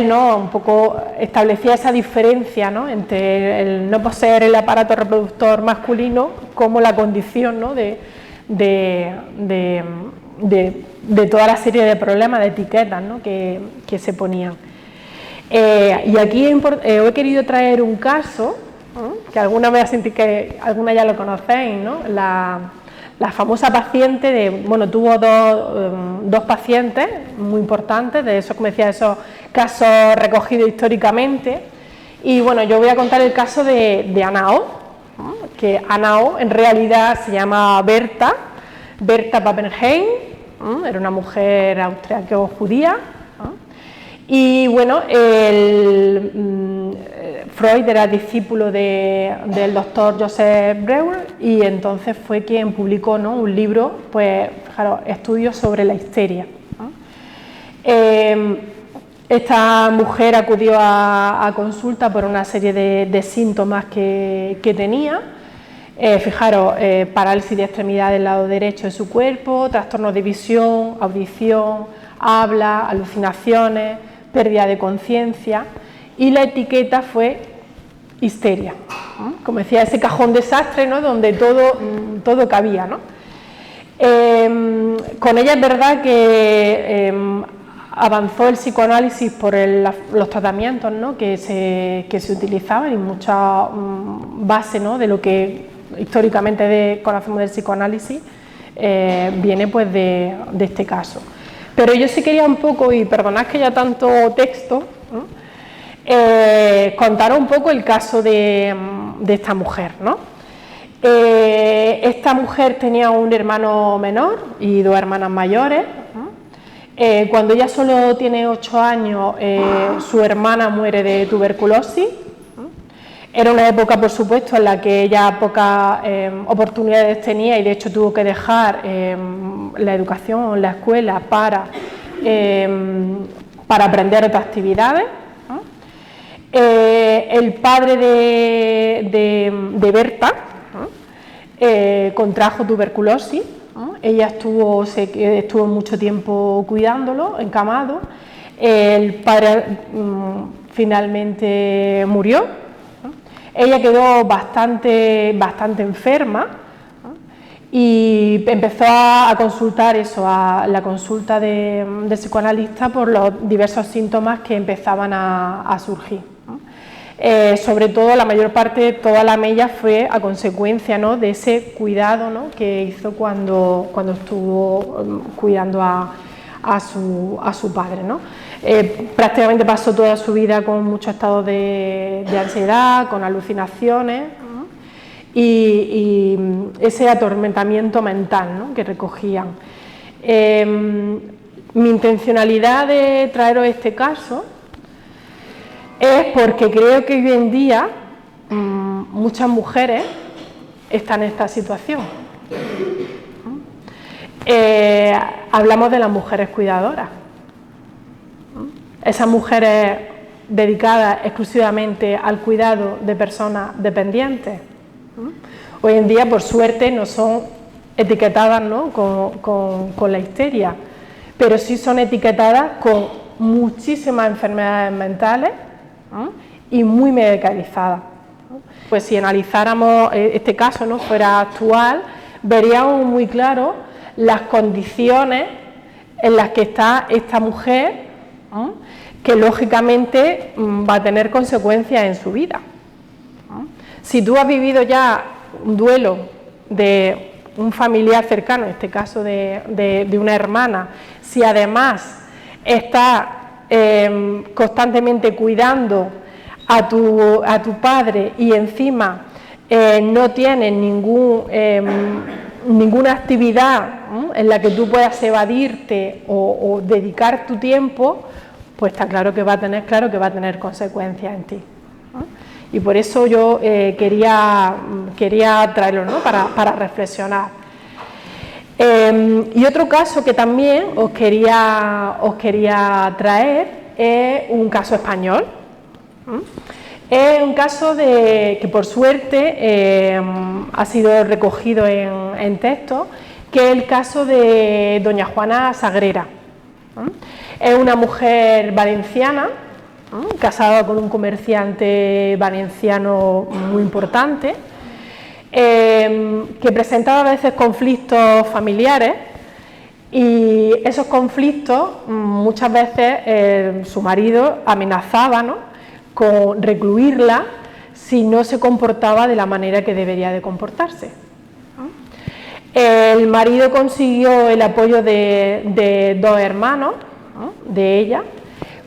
¿no?, un poco establecía esa diferencia, ¿no?, entre el no poseer el aparato reproductor masculino como la condición, ¿no?, de toda la serie de problemas, de etiquetas, ¿no?, que se ponían. Y aquí he querido traer un caso, ¿no?, que alguna vez sentí que alguna ya lo conocéis, ¿no?, la famosa paciente tuvo dos pacientes muy importantes, de esos, como decía, esos casos recogidos históricamente, y bueno, yo voy a contar el caso de Anna O, ¿no?, que Anna O en realidad se llama Berta Pappenheim, ¿no?, era una mujer austriaco-judía, ¿no? Y bueno, Freud era discípulo del doctor Joseph Breuer, y entonces fue quien publicó, ¿no?, un libro, pues fijaros, estudios sobre la histeria, ¿no? Esta mujer acudió a consulta por una serie de síntomas que tenía. Fijaros, parálisis de extremidad del lado derecho de su cuerpo, trastornos de visión, audición, habla, alucinaciones, pérdida de conciencia, y la etiqueta fue histeria, ¿no?, como decía, ese cajón desastre, ¿no?, donde todo cabía, ¿no? Con ella es verdad que avanzó el psicoanálisis por los tratamientos, ¿no?, que se utilizaban, y mucha base, ¿no?, de lo que históricamente conocemos del psicoanálisis viene pues de este caso. Pero yo sí quería un poco, y perdonad que haya tanto texto, ¿no?, contar un poco el caso de esta mujer, ¿no? Esta mujer tenía un hermano menor y dos hermanas mayores, ¿no? Cuando ella solo tiene 8 años, su hermana muere de tuberculosis, ¿no? Era una época, por supuesto, en la que ella pocas oportunidades tenía, y de hecho tuvo que dejar la educación, la escuela, para aprender otras actividades, ¿no? El padre de Berta, ¿no?, contrajo tuberculosis, ¿no? Ella estuvo mucho tiempo cuidándolo, encamado. El padre finalmente murió, ¿no? Ella quedó bastante enferma, ¿no?, y empezó a consultar a la consulta de psicoanalista por los diversos síntomas que empezaban a surgir, ¿no? Sobre todo, la mayor parte, toda la mella fue a consecuencia, ¿no?, de ese cuidado, ¿no?, que hizo cuando estuvo cuidando a su padre, ¿no? Prácticamente pasó toda su vida con muchos estados de ansiedad, con alucinaciones, ¿no?, y ese atormentamiento mental, ¿no?, que recogían. Mi intencionalidad de traeros este caso es porque creo que hoy en día muchas mujeres están en esta situación. Hablamos de las mujeres cuidadoras, esas mujeres dedicadas exclusivamente al cuidado de personas dependientes. Hoy en día, por suerte, no son etiquetadas, ¿no?, con la histeria, pero sí son etiquetadas con muchísimas enfermedades mentales, ¿no?, y muy medicalizadas. Pues si analizáramos este caso, ¿no?, fuera actual, veríamos muy claro las condiciones en las que está esta mujer, ¿no?, que lógicamente va a tener consecuencias en su vida, ¿no? Si tú has vivido ya un duelo de un familiar cercano, en este caso de una hermana, si además estás constantemente cuidando a tu padre y encima no tienes ninguna actividad en la que tú puedas evadirte o dedicar tu tiempo, pues está claro que va a tener consecuencias en ti, ¿no? Y por eso yo quería traerlo, ¿no? para reflexionar. Y otro caso que también os quería traer es un caso español. Es un caso que por suerte ha sido recogido en texto, que es el caso de doña Juana Sagrera. Es una mujer valenciana, casada con un comerciante valenciano muy importante, que presentaba a veces conflictos familiares, y esos conflictos muchas veces su marido amenazaba, ¿no?, con recluirla si no se comportaba de la manera que debería de comportarse. El marido consiguió el apoyo de dos hermanos, ¿no?, de ella,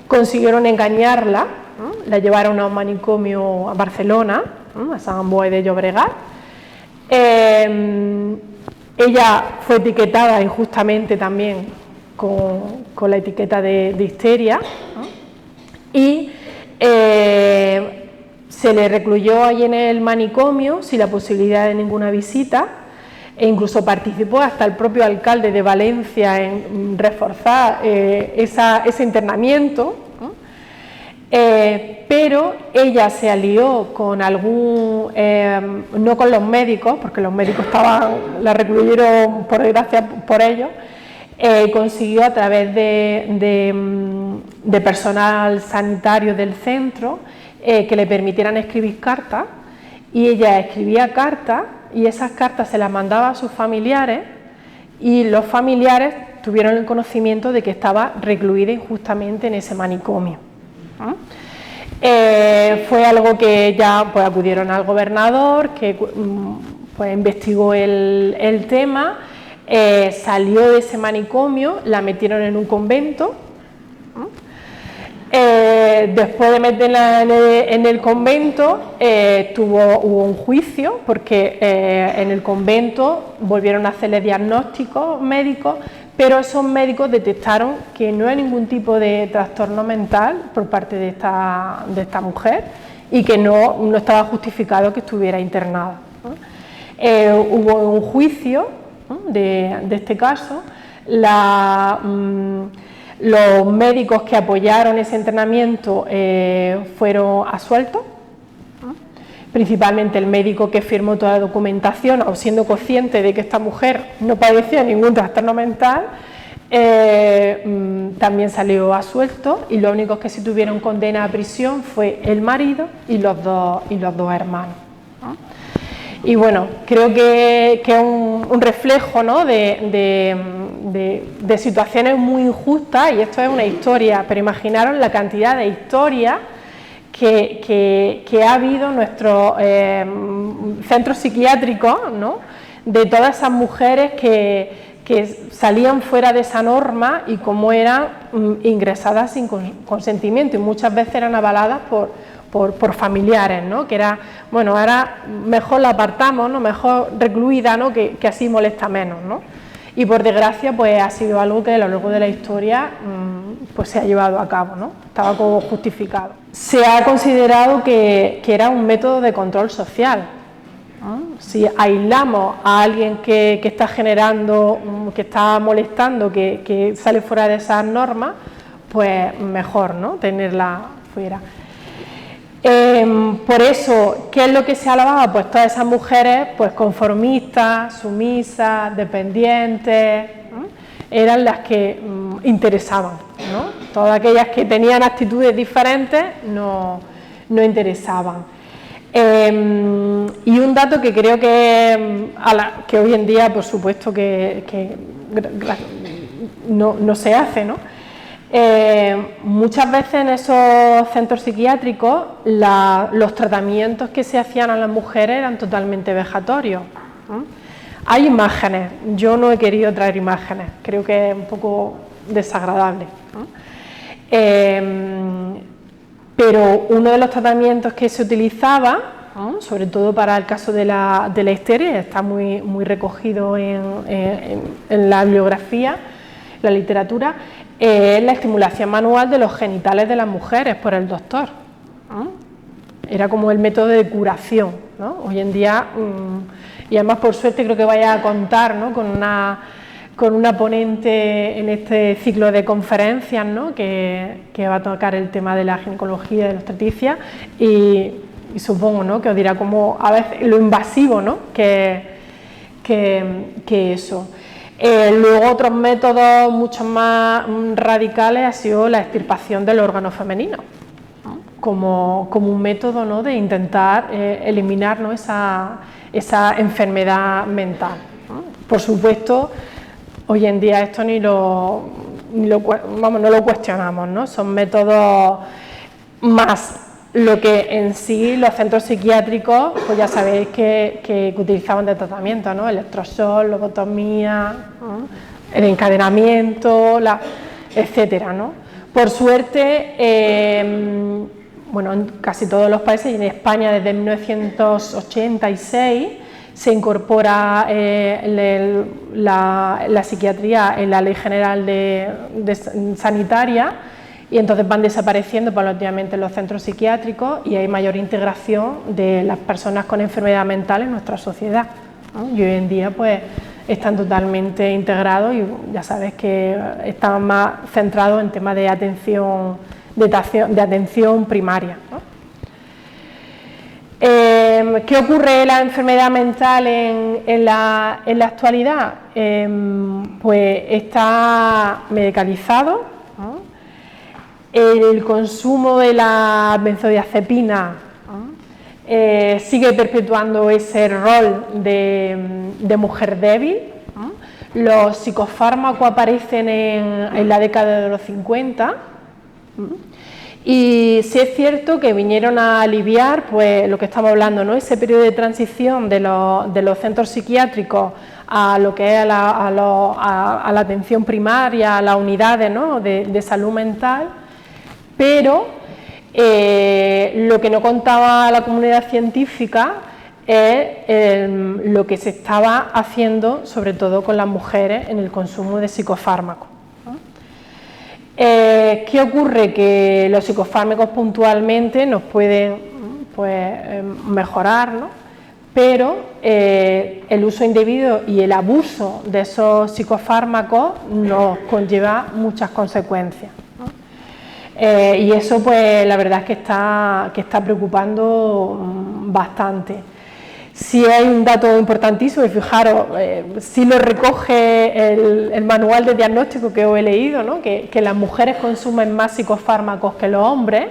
consiguieron engañarla, ¿no?, la llevaron a un manicomio a Barcelona, ¿no?, a Sant Boi de Llobregat. Ella fue etiquetada injustamente también con la etiqueta de histeria, ¿no?, y se le recluyó allí en el manicomio sin la posibilidad de ninguna visita, e incluso participó hasta el propio alcalde de Valencia en reforzar ese internamiento, ¿no? Pero ella se alió con no con los médicos, porque los médicos la recluyeron por desgracia por ellos, consiguió a través de personal sanitario del centro que le permitieran escribir cartas, y ella escribía cartas y esas cartas se las mandaba a sus familiares, y los familiares tuvieron el conocimiento de que estaba recluida injustamente en ese manicomio. Fue algo que ya pues acudieron al gobernador, que pues investigó el tema, salió de ese manicomio, la metieron en un convento. Después de meterla en el convento, hubo un juicio, porque en el convento volvieron a hacerle diagnósticos médicos, pero esos médicos detectaron que no hay ningún tipo de trastorno mental por parte de esta mujer, y que no estaba justificado que estuviera internada, ¿no? Hubo un juicio, ¿no?, de este caso. Los médicos que apoyaron ese internamiento fueron absueltos, ¿no?, principalmente el médico que firmó toda la documentación, aun siendo consciente de que esta mujer no padecía ningún trastorno mental, también salió absuelto, y los únicos que sí tuvieron condena a prisión fue el marido y los dos hermanos, ¿no? Y bueno, creo que es un reflejo, ¿no?, de situaciones muy injustas, y esto es una historia, pero imaginaros la cantidad de historias que ha habido en nuestros centros psiquiátricos, ¿no?, de todas esas mujeres que salían fuera de esa norma y cómo eran ingresadas sin consentimiento, y muchas veces eran avaladas por familiares, ¿no?, que era, bueno, ahora mejor la apartamos, ¿no?, mejor recluida, ¿no?, que así molesta menos, ¿no? Y por desgracia pues ha sido algo que a lo largo de la historia pues se ha llevado a cabo, ¿no? Estaba como justificado. Se ha considerado que era un método de control social, ¿no? Si aislamos a alguien que está generando, que está molestando, que sale fuera de esas normas, pues mejor, ¿no?, tenerla fuera. Por eso, ¿qué es lo que se alababa? Pues todas esas mujeres pues conformistas, sumisas, dependientes, ¿no?, eran las que interesaban, ¿no? Todas aquellas que tenían actitudes diferentes no interesaban. Y un dato que creo que hoy en día, por supuesto, que no se hace, ¿no? Muchas veces en esos centros psiquiátricos los tratamientos que se hacían a las mujeres eran totalmente vejatorios, ¿no? Hay imágenes, yo no he querido traer imágenes, creo que es un poco desagradable, ¿no? Pero uno de los tratamientos que se utilizaba ¿no? Sobre todo para el caso de la histeria, está muy recogido en la bibliografía, la literatura, es la estimulación manual de los genitales de las mujeres por el doctor, ¿no? Era como el método de curación, ¿no? Hoy en día, y además por suerte creo que vaya a contar, ¿no?, con una ponente en este ciclo de conferencias, ¿no?, que va a tocar el tema de la ginecología y de la obstetricia, y supongo, ¿no?, que os dirá como a veces lo invasivo, ¿no?, que eso. Luego otros métodos mucho más radicales ha sido la extirpación del órgano femenino, ¿no?, como un método, ¿no?, de intentar eliminar, ¿no?, esa enfermedad mental, ¿no? Por supuesto, hoy en día esto no lo cuestionamos, ¿no? Son métodos más lo que en sí los centros psiquiátricos, pues ya sabéis que utilizaban de tratamiento, ¿no? Electroshock, lobotomía, ¿no?, el encadenamiento, etcétera, ¿no? Por suerte, bueno, en casi todos los países, y en España desde 1986, se incorpora la psiquiatría en la Ley General Sanitaria, y entonces van desapareciendo paulatinamente los centros psiquiátricos y hay mayor integración de las personas con enfermedad mental en nuestra sociedad, ¿no? Y hoy en día pues están totalmente integrados y ya sabes que están más centrados en temas de atención primaria, ¿no? ¿Qué ocurre en la enfermedad mental en la actualidad? Pues está medicalizado, ¿no? El consumo de la benzodiazepina, ¿no?, sigue perpetuando ese rol de mujer débil, ¿no? Los psicofármacos aparecen en la década de los 50, ¿no? Y sí es cierto que vinieron a aliviar, pues, lo que estamos hablando, ¿no?, ese periodo de transición de los centros psiquiátricos a lo que es a la atención primaria, a las unidades, ¿no?, de salud mental, pero lo que no contaba la comunidad científica es lo que se estaba haciendo, sobre todo con las mujeres, en el consumo de psicofármacos, ¿no? ¿Qué ocurre? Que los psicofármacos puntualmente nos pueden, pues, mejorar, ¿no?, pero el uso indebido y el abuso de esos psicofármacos nos conlleva muchas consecuencias, ¿no? Y eso, pues, la verdad es que está preocupando bastante. Sí hay un dato importantísimo, y fijaros, sí lo recoge el manual de diagnóstico que os he leído, ¿no?, que las mujeres consumen más psicofármacos que los hombres,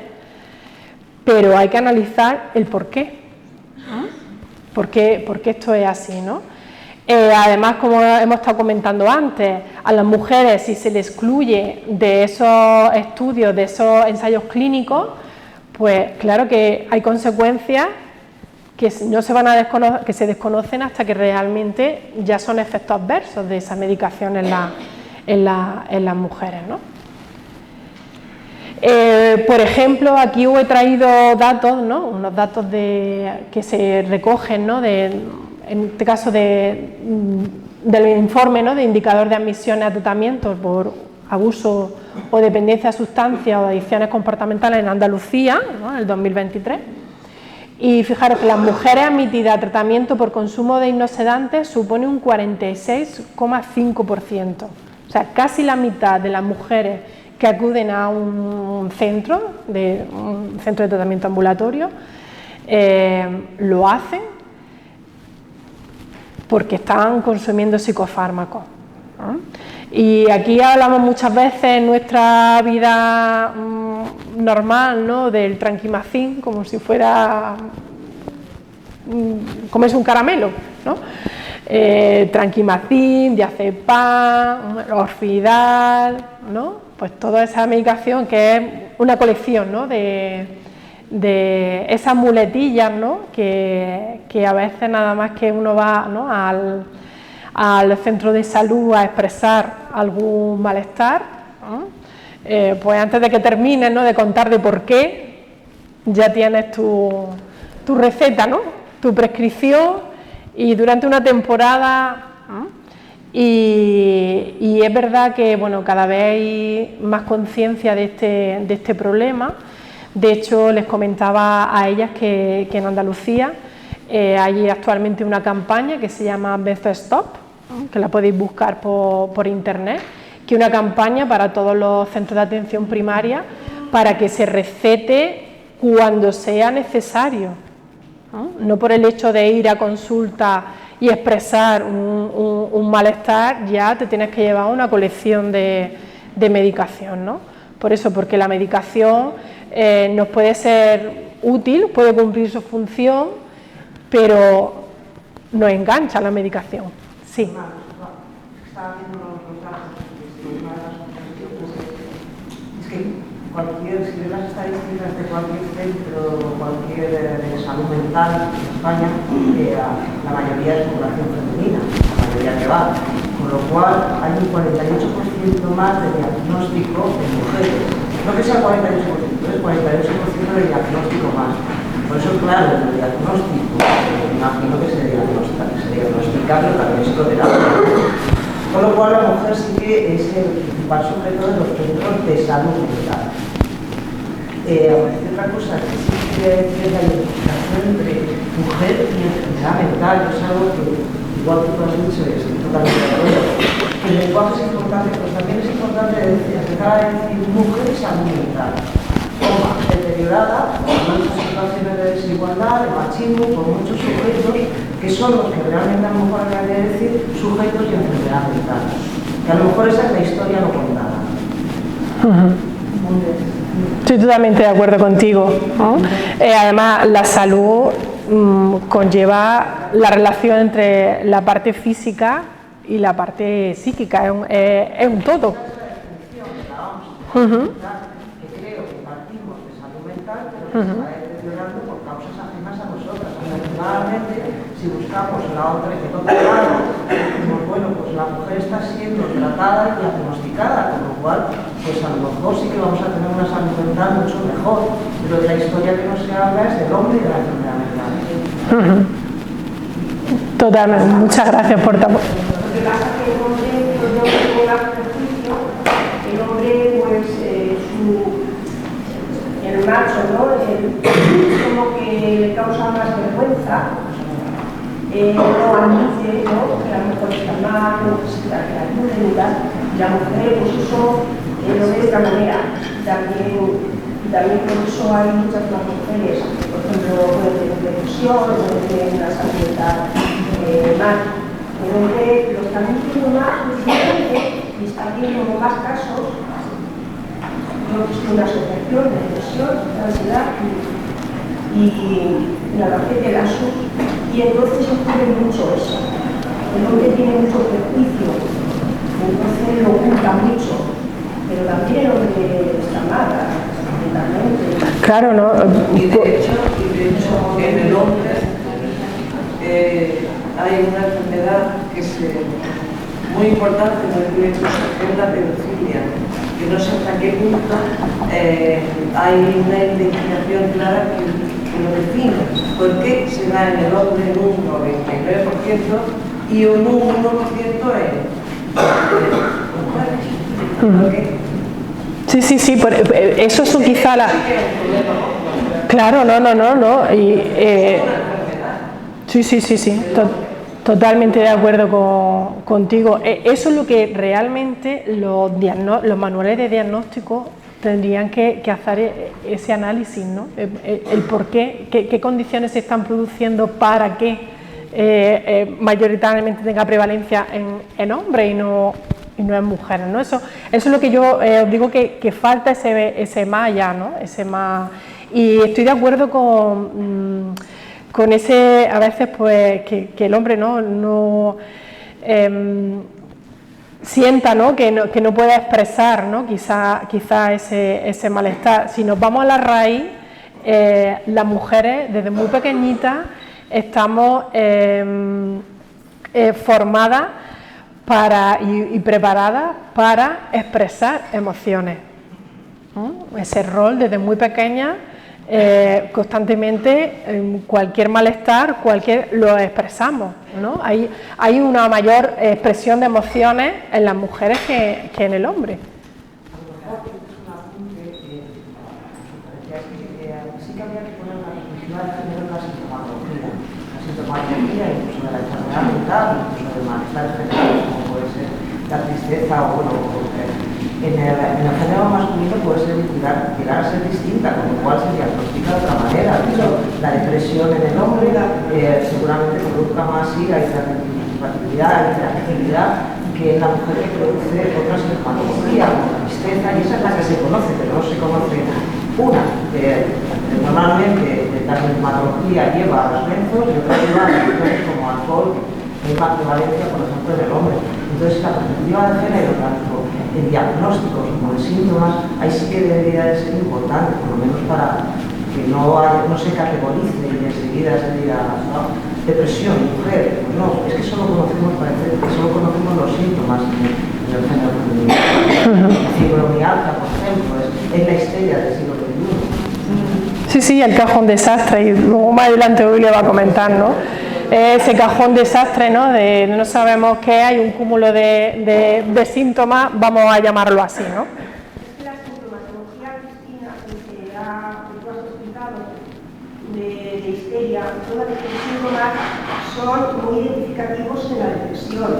pero hay que analizar el por qué, ¿no? ¿Por qué esto es así, ¿no? Además, como hemos estado comentando antes, a las mujeres, si se les excluye de esos estudios, de esos ensayos clínicos, pues claro que hay consecuencias que no se van a desconocer, que se desconocen hasta que realmente ya son efectos adversos de esa medicación en las mujeres, ¿no? Por ejemplo, aquí os he traído datos, ¿no?, unos datos que se recogen, ¿no?, en este caso del informe, ¿no?, de indicador de admisiones a tratamiento por abuso o dependencia de sustancias o adicciones comportamentales en Andalucía, ¿no?, en el 2023. Y fijaros que las mujeres admitidas a tratamiento por consumo de hipnosedantes supone un 46,5%. O sea, casi la mitad de las mujeres que acuden a un centro de tratamiento ambulatorio lo hacen porque están consumiendo psicofármacos, ¿no? Y aquí hablamos muchas veces en nuestra vida normal, ¿no?, del tranquimacín, como si fuera comerse un caramelo, ¿no? Tranquimacín, diazepam, orfidal, ¿no? Pues toda esa medicación que es una colección, ¿no?, de esas muletillas, ¿no?, que a veces nada más que uno va, ¿no?, al centro de salud a expresar algún malestar, ¿no?, pues antes de que termines, ¿no?, de contar de por qué, ya tienes tu receta, ¿no? Tu prescripción y durante una temporada. Y es verdad que bueno, cada vez hay más conciencia de este problema. De hecho, les comentaba a ellas que en Andalucía hay actualmente una campaña que se llama Best Stop, que la podéis buscar por internet, que es una campaña para todos los centros de atención primaria para que se recete cuando sea necesario, no por el hecho de ir a consulta y expresar un malestar, ya te tienes que llevar una colección de medicación, ¿no? Por eso, porque la medicación nos puede ser útil, puede cumplir su función, pero nos engancha la medicación. Sí. Estaba viendo los reportajes, una de las cuestiones es que si ves las estadísticas de cualquier centro, cualquier de salud mental en España, la mayoría es población femenina, la mayoría que va, con lo cual hay un 48% más de diagnóstico en mujeres. No que sea 48%, es 48% de diagnóstico más. Por eso, claro, el diagnóstico, imagino que se diagnostica, pero también se tolerable. Con lo cual, la mujer sí que es el principal sujeto de los centros de salud mental. Otra cosa que sí que es la identificación entre mujer y enfermedad mental, es algo que, igual que tú has dicho, estoy totalmente de acuerdo. El lenguaje es importante, pero también es importante empezar a decir mujer y salud mental. Toma, deteriorada por muchas situaciones de desigualdad, de machismo, por muchos sujetos que son los que realmente a lo mejor hay que decir sujetos y enfermedad mental. Que a lo mejor esa es la historia no contada. Estoy totalmente de acuerdo contigo, ¿no? Además, la salud conlleva la relación entre la parte física y la parte psíquica, es un todo. Se va deteriorando por causas ajenas a nosotras. Afortunadamente, si buscamos la otra que toca el lado, pues bueno, pues la mujer está siendo tratada y diagnosticada, con lo cual, pues a lo mejor sí que vamos a tener una salud mental mucho mejor, pero de la historia que no se habla es del hombre y de la enfermedad mental. Totalmente, muchas gracias por tu apoyo. Lo que pasa es que el hombre, yo tengo un prejuicio, el hombre, pues, el macho, ¿no? Es como que le causa más vergüenza, no admite, ¿no? Que a lo mejor está mal, no necesita que la ayuden y tal. Y la mujer, pues eso lo ve de otra manera. También por eso hay muchas más mujeres, por ejemplo, pueden tener depresión, pueden tener una salud mental mal. El hombre lo está mintiendo más, y está viendo más casos. Yo he visto una asociación de depresión, de ansiedad y la parte de la SUS, y entonces ocurre mucho eso. El hombre tiene mucho prejuicio, entonces lo oculta mucho, pero también el hombre está mal, mentalmente. Claro, ¿no? Y de hecho, en el hombre hay una enfermedad que es muy importante en el derecho, que es la pedofilia. Que no sé hasta qué punto hay una investigación clara que lo define. ¿Por qué se da en el hombre en un 99% y en un 1% en mujeres? Sí, eso es quizá la... Claro, no. Y, sí. Totalmente de acuerdo contigo. Eso es lo que realmente los manuales de diagnóstico tendrían que hacer ese análisis, ¿no? El por qué condiciones se están produciendo para que mayoritariamente tenga prevalencia en hombres y no en mujeres, ¿no? Eso es lo que yo os digo que falta ese más allá, ¿no? Ese más. Y estoy de acuerdo con ese, a veces, pues, que el hombre no sienta, ¿no? Que no puede expresar, ¿no? Quizá ese malestar. Si nos vamos a la raíz, las mujeres desde muy pequeñitas estamos formadas y preparadas para expresar emociones, ¿no? Ese rol desde muy pequeña constantemente cualquier malestar, lo expresamos, ¿no? Hay una mayor expresión de emociones en las mujeres que en el hombre. Sí que habría que poner una perspectiva de género en la sintomatología, incluso de la enfermedad mental, incluso de malestar general, como puede ser la tristeza o bueno, en el género masculino puede ser llegar a ser distinta, con lo cual se diagnostica de otra manera. De hecho, la depresión en el hombre seguramente produzca más ira, hiperactividad, hiperactividad que en la mujer que produce otra sintomatología, como la tristeza, y esa es la que se conoce, pero no se conoce una. Normalmente la sintomatología lleva a los benzos y otra lleva a situaciones como alcohol, que es la prevalencia, por ejemplo, en el hombre. Entonces, la perspectiva de género, tanto en diagnósticos como en síntomas, ahí sí que debería de ser importante, por lo menos para que no se categorice y enseguida se diga, ¿no?, depresión, mujer. Pues no, es que solo conocemos, parece que solo conocemos los síntomas en el género femenino. La fibromialgia, por ejemplo, es la histeria del siglo XXI. Sí, el cajón desastre, y luego más adelante hoy le va a comentar, ¿no? Ese cajón desastre, ¿no? De no sabemos qué hay, un cúmulo de síntomas, vamos a llamarlo así, ¿no? Es que la sintomatología, Cristina, que tú has explicado, de histeria, todos los síntomas son muy identificativos en la depresión,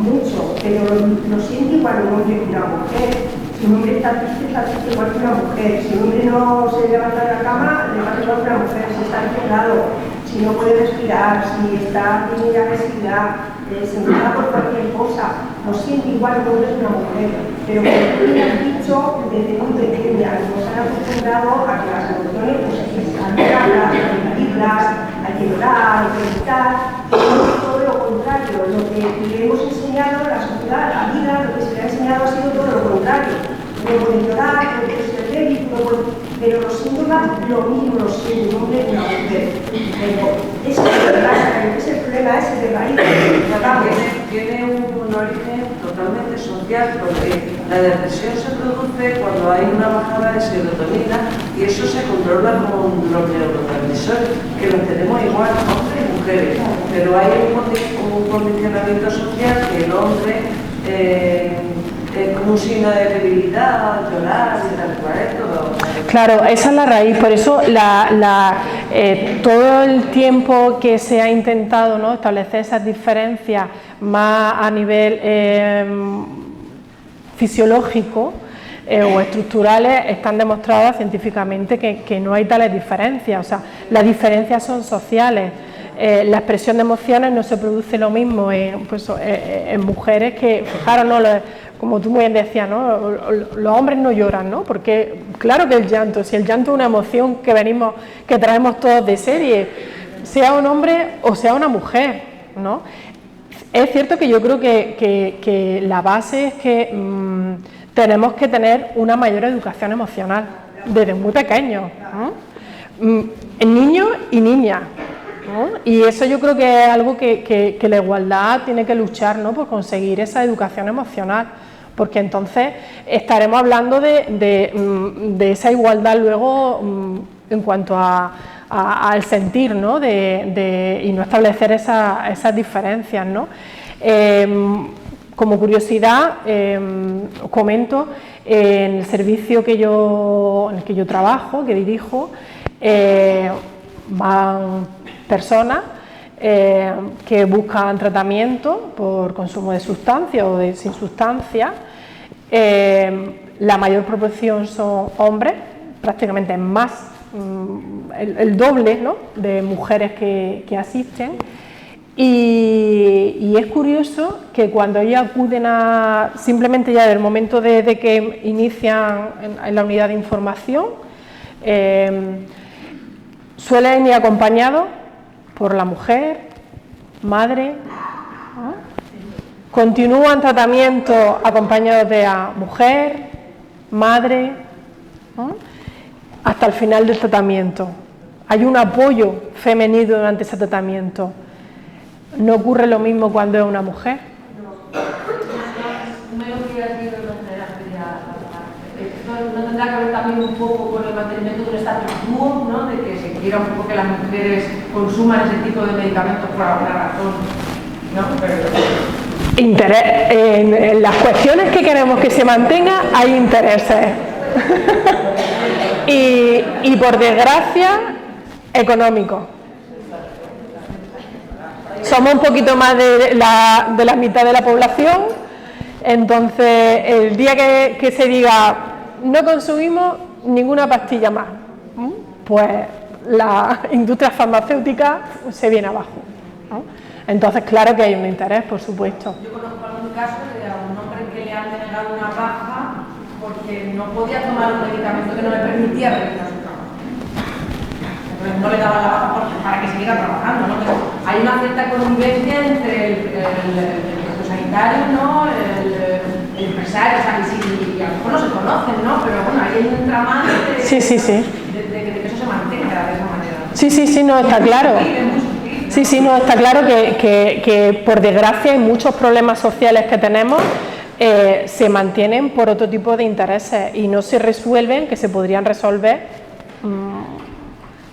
mucho, pero lo siente igual un hombre que una mujer. Si un hombre está triste igual que una mujer. Si un hombre no se levanta de la cama, levanta igual que una mujer. Si está encerrado, si no puede respirar, si tiene agresividad, se enfada por cualquier cosa, lo siente igual un hombre que una mujer. Pero como tú me has dicho, desde muy pequeña nos han acostumbrado a que las emociones pues, hay que calmarlas, hay que vivirlas, hay que llorar, hay que gritar. Todo lo contrario, lo que le hemos enseñado a la sociedad, a la vida, lo que se le ha enseñado ha sido todo lo contrario. No puede llorar, no puede ser débil, pero los síntomas lo mismo los siente un hombre y una mujer. Pero ese es el problema ese de raíz. Tiene un origen totalmente social, porque la depresión se produce cuando hay una bajada de serotonina y eso se controla con los neurotransmisores, que los tenemos igual, hombres y mujeres, pero hay un condicionamiento social que el hombre como un signo de debilidad, llorar y tal cual, todo. Claro, esa es la raíz, por eso todo el tiempo que se ha intentado, ¿no?, establecer esas diferencias más a nivel fisiológico o estructurales, están demostradas científicamente que no hay tales diferencias, o sea, las diferencias son sociales. La expresión de emociones no se produce lo mismo en mujeres que, fijaros, ¿no?, como tú muy bien decías, ¿no?, los hombres no lloran, ¿no?, porque claro que el llanto, si el llanto es una emoción que traemos todos de serie, sea un hombre o sea una mujer, ¿no? Es cierto que yo creo que la base es que tenemos que tener una mayor educación emocional desde muy pequeños, ¿no?, en niños y niñas, ¿no? Y eso yo creo que es algo que la igualdad tiene que luchar, ¿no?, por conseguir esa educación emocional, porque entonces estaremos hablando de esa igualdad luego en cuanto al sentir, ¿no?, y no establecer esas diferencias, ¿no? Como curiosidad, os comento, en el servicio en el que yo trabajo, que dirijo, van personas que buscan tratamiento por consumo de sustancias o sin sustancias. La mayor proporción son hombres, prácticamente más, el doble, ¿no?, de mujeres que asisten. Y es curioso que cuando ellos acuden simplemente ya del momento de que inician en la unidad de información, suelen ir acompañados por la mujer, madre, ¿no? Continúan tratamiento acompañados de la mujer, madre, ¿no?, hasta el final del tratamiento. Hay un apoyo femenino durante ese tratamiento. ¿No ocurre lo mismo cuando es una mujer? No tendrá que ver también un poco con el mantenimiento de un estatus tabú, ¿no?, de que se quiera un poco que las mujeres consuman ese tipo de medicamentos por alguna razón, ¿no? Pero... En las cuestiones que queremos que se mantenga hay intereses y por desgracia económicos. Somos un poquito más de la mitad de la población, entonces el día que se diga no consumimos ninguna pastilla más, pues la industria farmacéutica se viene abajo, ¿no? Entonces claro que hay un interés, por supuesto. Yo conozco algún caso de un hombre que le han denegado una baja porque no podía tomar un medicamento que no le permitía realizar su trabajo. Entonces no le daban la baja para que siguiera trabajando, ¿no? Pero hay una cierta convivencia entre el sanitario, ¿no?, el empresario, o sea, y a lo mejor no se conocen, ¿no? Pero bueno, hay un entramado de que eso se mantenga de esa manera. Sí, no, está claro. Sí, no, está claro que por desgracia hay muchos problemas sociales que tenemos se mantienen por otro tipo de intereses y no se resuelven, que se podrían resolver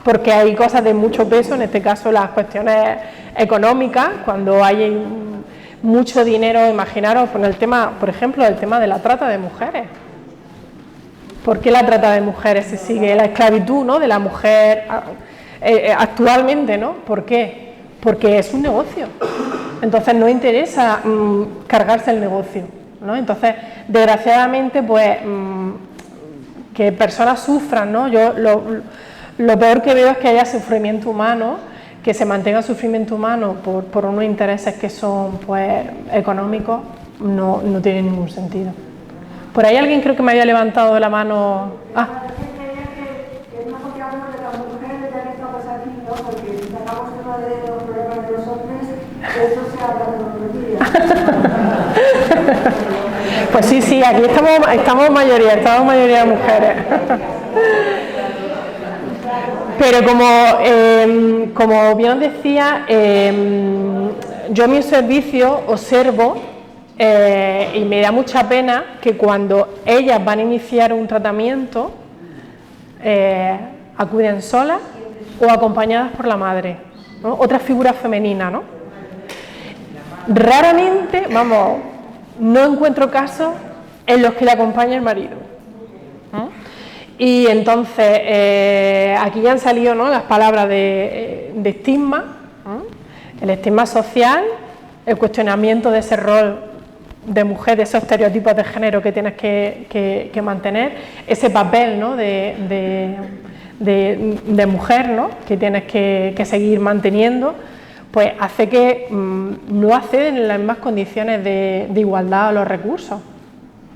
porque hay cosas de mucho peso, en este caso las cuestiones económicas, cuando hay mucho dinero. Imaginaros con el tema, por ejemplo, el tema de la trata de mujeres. ¿Por qué la trata de mujeres se sigue? La esclavitud, ¿no?, de la mujer actualmente, ¿no? ¿Por qué? Porque es un negocio. Entonces no interesa cargarse el negocio, ¿no? Entonces, desgraciadamente, pues que personas sufran, ¿no? Yo lo peor que veo es que haya sufrimiento humano, que se mantenga el sufrimiento humano por unos intereses que son, pues, económicos, no tiene ningún sentido. Por ahí alguien creo que me había levantado la mano. Pues sí, aquí estamos mayoría de mujeres. Pero como bien os decía, yo en mi servicio observo y me da mucha pena que cuando ellas van a iniciar un tratamiento acuden solas o acompañadas por la madre, ¿no? Otra figura femenina, ¿no? Raramente, no encuentro casos en los que le acompañe el marido, ¿no? Y entonces aquí ya han salido, ¿no?, las palabras de estigma, ¿no?, el estigma social, el cuestionamiento de ese rol de mujer, de esos estereotipos de género que tienes que mantener, ese papel, ¿no?, de mujer, ¿no?, que tienes que seguir manteniendo, pues hace que no acceden en las mismas condiciones de igualdad a los recursos,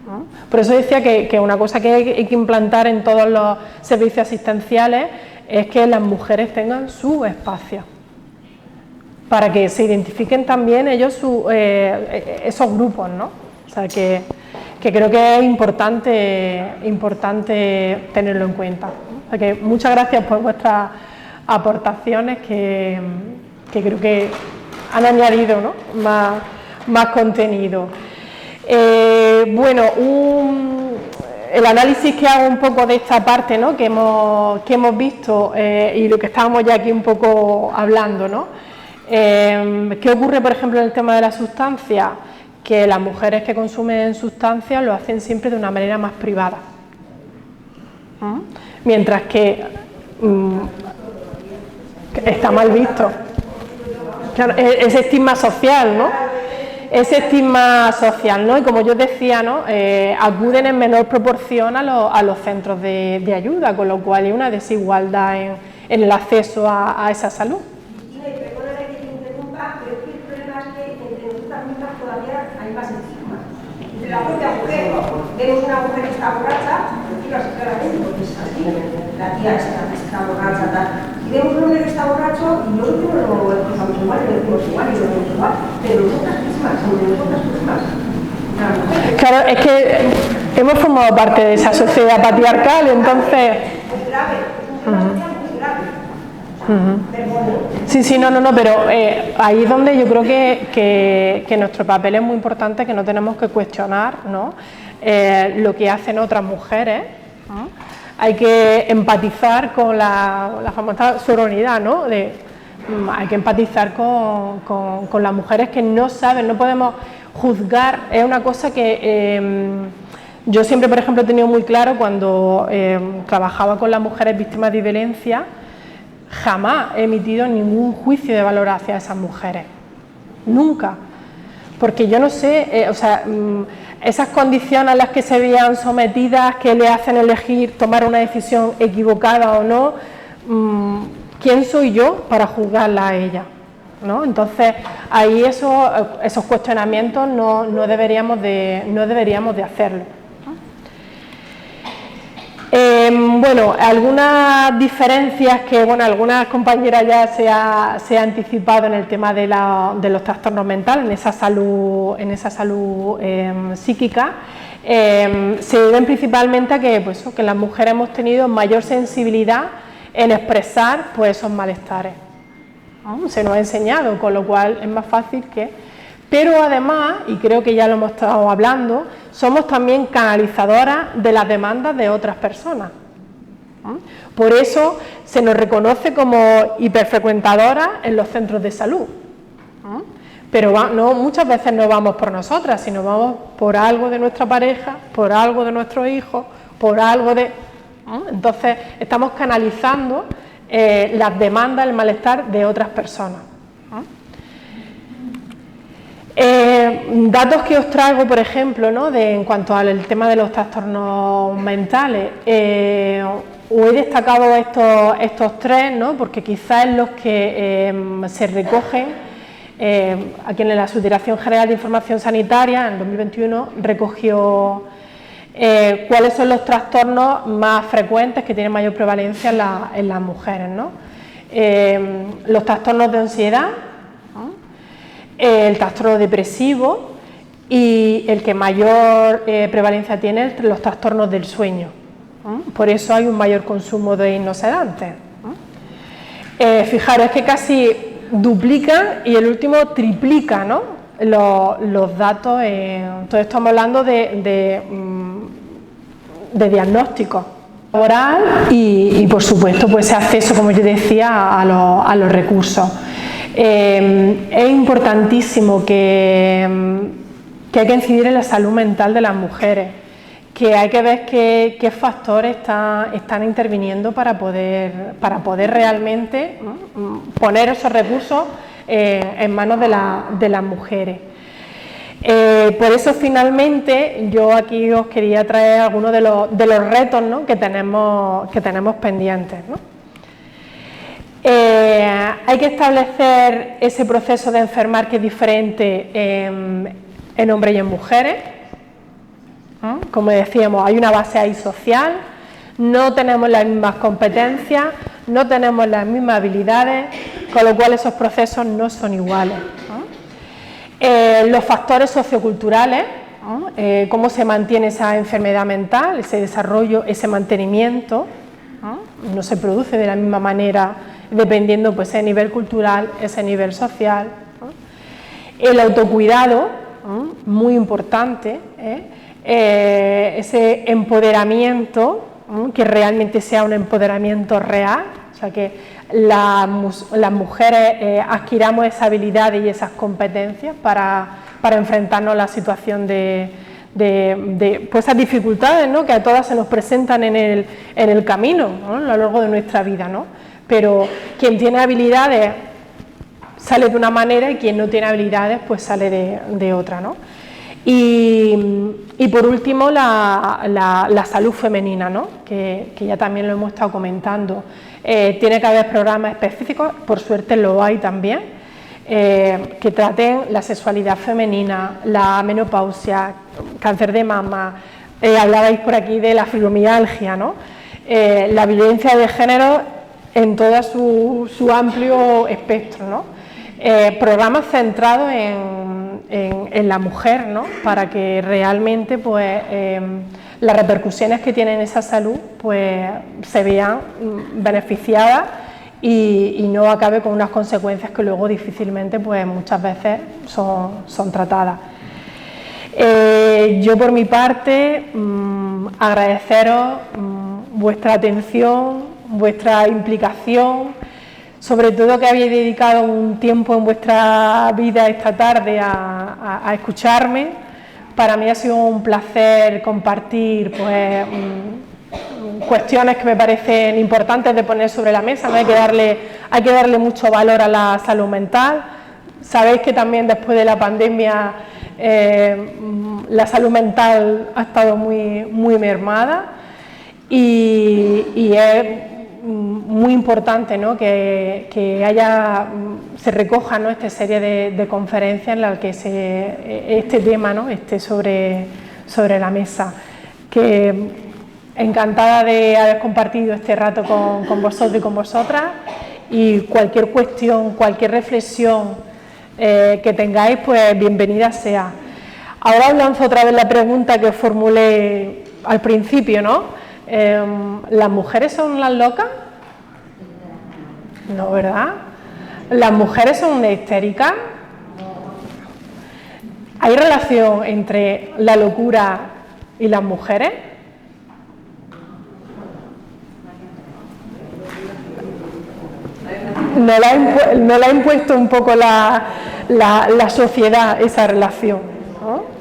¿no? Por eso decía que una cosa que hay que implantar en todos los servicios asistenciales es que las mujeres tengan su espacio, para que se identifiquen también ellos esos grupos, ¿no? O sea, que creo que es importante tenerlo en cuenta, ¿no? O sea, que muchas gracias por vuestras aportaciones que creo que han añadido, ¿no?, más contenido. Bueno, el análisis que hago un poco de esta parte, ¿no?, que hemos visto y lo que estábamos ya aquí un poco hablando, ¿no? ¿Qué ocurre, por ejemplo, en el tema de la sustancia? Que las mujeres que consumen sustancias lo hacen siempre de una manera más privada, mientras que está mal visto. Claro, ese estigma social, ¿no? Ese estigma social, ¿no? Y como yo decía, ¿no?, acuden en menor proporción a los centros de ayuda, con lo cual hay una desigualdad en el acceso a esa salud. Perdóname que te interrumpa, pero es que el problema es que entre nosotras mismas todavía hay más estigmas. Entre la propia mujer, vemos una mujer que está borracha, decirlo así claramente, porque es así, la tía está borracha, tal. Y vemos un hombre que está borracho y nosotros lo explicamos igual, lo decimos igual y lo vemos igual, pero nosotras mismas, entre nosotras mismas. Claro, es que hemos formado parte de esa sociedad patriarcal, entonces... Es grave, es un tema social muy grave. Sí, no, pero ahí es donde yo creo que nuestro papel es muy importante, que no tenemos que cuestionar, ¿no?, lo que hacen otras mujeres, ¿no?, hay que empatizar con la famosa sororidad, ¿no? Hay que empatizar con las mujeres que no saben, no podemos juzgar, es una cosa que yo siempre, por ejemplo, he tenido muy claro cuando trabajaba con las mujeres víctimas de violencia, jamás he emitido ningún juicio de valor hacia esas mujeres, nunca, porque yo no sé, esas condiciones a las que se veían sometidas, que le hacen elegir tomar una decisión equivocada o no, ¿quién soy yo para juzgarla a ella? ¿No? Entonces, ahí esos cuestionamientos no deberíamos de hacerlo. Bueno, algunas diferencias que, bueno, algunas compañeras ya se ha anticipado en el tema de los trastornos mentales, en esa salud psíquica, se deben principalmente a que las mujeres hemos tenido mayor sensibilidad en expresar pues esos malestares, ¿no? Se nos ha enseñado, con lo cual es más fácil que... Pero además, y creo que ya lo hemos estado hablando, somos también canalizadoras de las demandas de otras personas. Por eso se nos reconoce como hiperfrecuentadoras en los centros de salud. Pero muchas veces no vamos por nosotras, sino vamos por algo de nuestra pareja, por algo de nuestros hijos, por algo de... Entonces estamos canalizando las demandas, el malestar de otras personas. Datos que os traigo, por ejemplo, ¿no? En cuanto al tema de los trastornos mentales, os he destacado estos tres, ¿no? Porque quizás en los que se recogen, aquí en la Subdirección General de Información Sanitaria, en 2021, recogió cuáles son los trastornos más frecuentes que tienen mayor prevalencia en las mujeres, ¿no? Los trastornos de ansiedad, el trastorno depresivo y el que mayor prevalencia tiene los trastornos del sueño. Por eso hay un mayor consumo de hipnosedantes. Fijaros, es que casi duplican y el último triplica, ¿no? los datos. Entonces estamos hablando de diagnóstico laboral y por supuesto pues ese acceso, como yo decía, a los recursos. Es importantísimo que hay que incidir en la salud mental de las mujeres, que hay que ver qué factores están interviniendo para poder realmente poner esos recursos en manos de las mujeres. Por eso finalmente yo aquí os quería traer algunos de los retos, ¿no? que tenemos pendientes, ¿no? Hay que establecer ese proceso de enfermar que es diferente en hombres y en mujeres. Como decíamos, hay una base ahí social, no tenemos las mismas competencias, no tenemos las mismas habilidades, con lo cual esos procesos no son iguales. Los factores socioculturales, cómo se mantiene esa enfermedad mental, ese desarrollo, ese mantenimiento, no se produce de la misma manera dependiendo pues ese nivel cultural, ese nivel social. El autocuidado, muy importante, ese empoderamiento, que realmente sea un empoderamiento real, o sea que las mujeres adquiramos esas habilidades y esas competencias para enfrentarnos a la situación pues esas dificultades, ¿no? que a todas se nos presentan en el camino, ¿no? a lo largo de nuestra vida, ¿no? Pero quien tiene habilidades sale de una manera y quien no tiene habilidades pues sale de otra, ¿no? Y por último la salud femenina, ¿no? que ya también lo hemos estado comentando. Tiene que haber programas específicos, por suerte lo hay también, que traten la sexualidad femenina, la menopausia, cáncer de mama, hablabais por aquí de la fibromialgia, ¿no? La violencia de género en todo su amplio espectro, ¿no? Programas centrados en la mujer, ¿no? Para que realmente pues, las repercusiones que tiene en esa salud pues, se vean beneficiadas y no acabe con unas consecuencias que luego difícilmente pues, muchas veces son tratadas. Yo por mi parte agradeceros vuestra atención, vuestra implicación, sobre todo que habéis dedicado un tiempo en vuestra vida esta tarde a escucharme. Para mí ha sido un placer compartir pues, cuestiones que me parecen importantes de poner sobre la mesa, ¿no? Hay que darle mucho valor a la salud mental. Sabéis que también después de la pandemia la salud mental ha estado muy mermada y es muy importante, ¿no? que se recoja, ¿no? esta serie de conferencias en las que este tema, ¿no? esté sobre la mesa. Que encantada de haber compartido este rato con vosotros y con vosotras, y cualquier cuestión, cualquier reflexión que tengáis, pues bienvenida sea. Ahora os lanzo otra vez la pregunta que os formulé al principio, ¿no? ¿Las mujeres son las locas? No, ¿verdad? ¿Las mujeres son histéricas? ¿Hay relación entre la locura y las mujeres? No la ha impuesto un poco la sociedad esa relación, ¿no?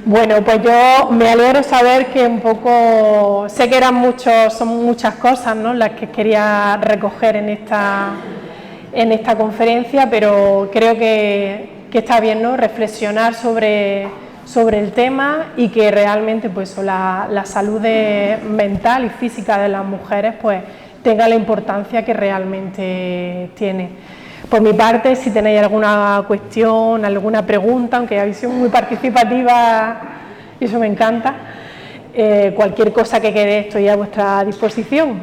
Bueno, pues yo me alegro saber que un poco, sé que son muchas cosas, ¿no? Las que quería recoger en esta conferencia, pero creo que está bien, ¿no? Reflexionar sobre el tema, y que realmente pues la salud mental y física de las mujeres pues tenga la importancia que realmente tiene. Por mi parte, si tenéis alguna cuestión, alguna pregunta, aunque habéis sido muy participativa, y eso me encanta, cualquier cosa que queréis, estoy a vuestra disposición.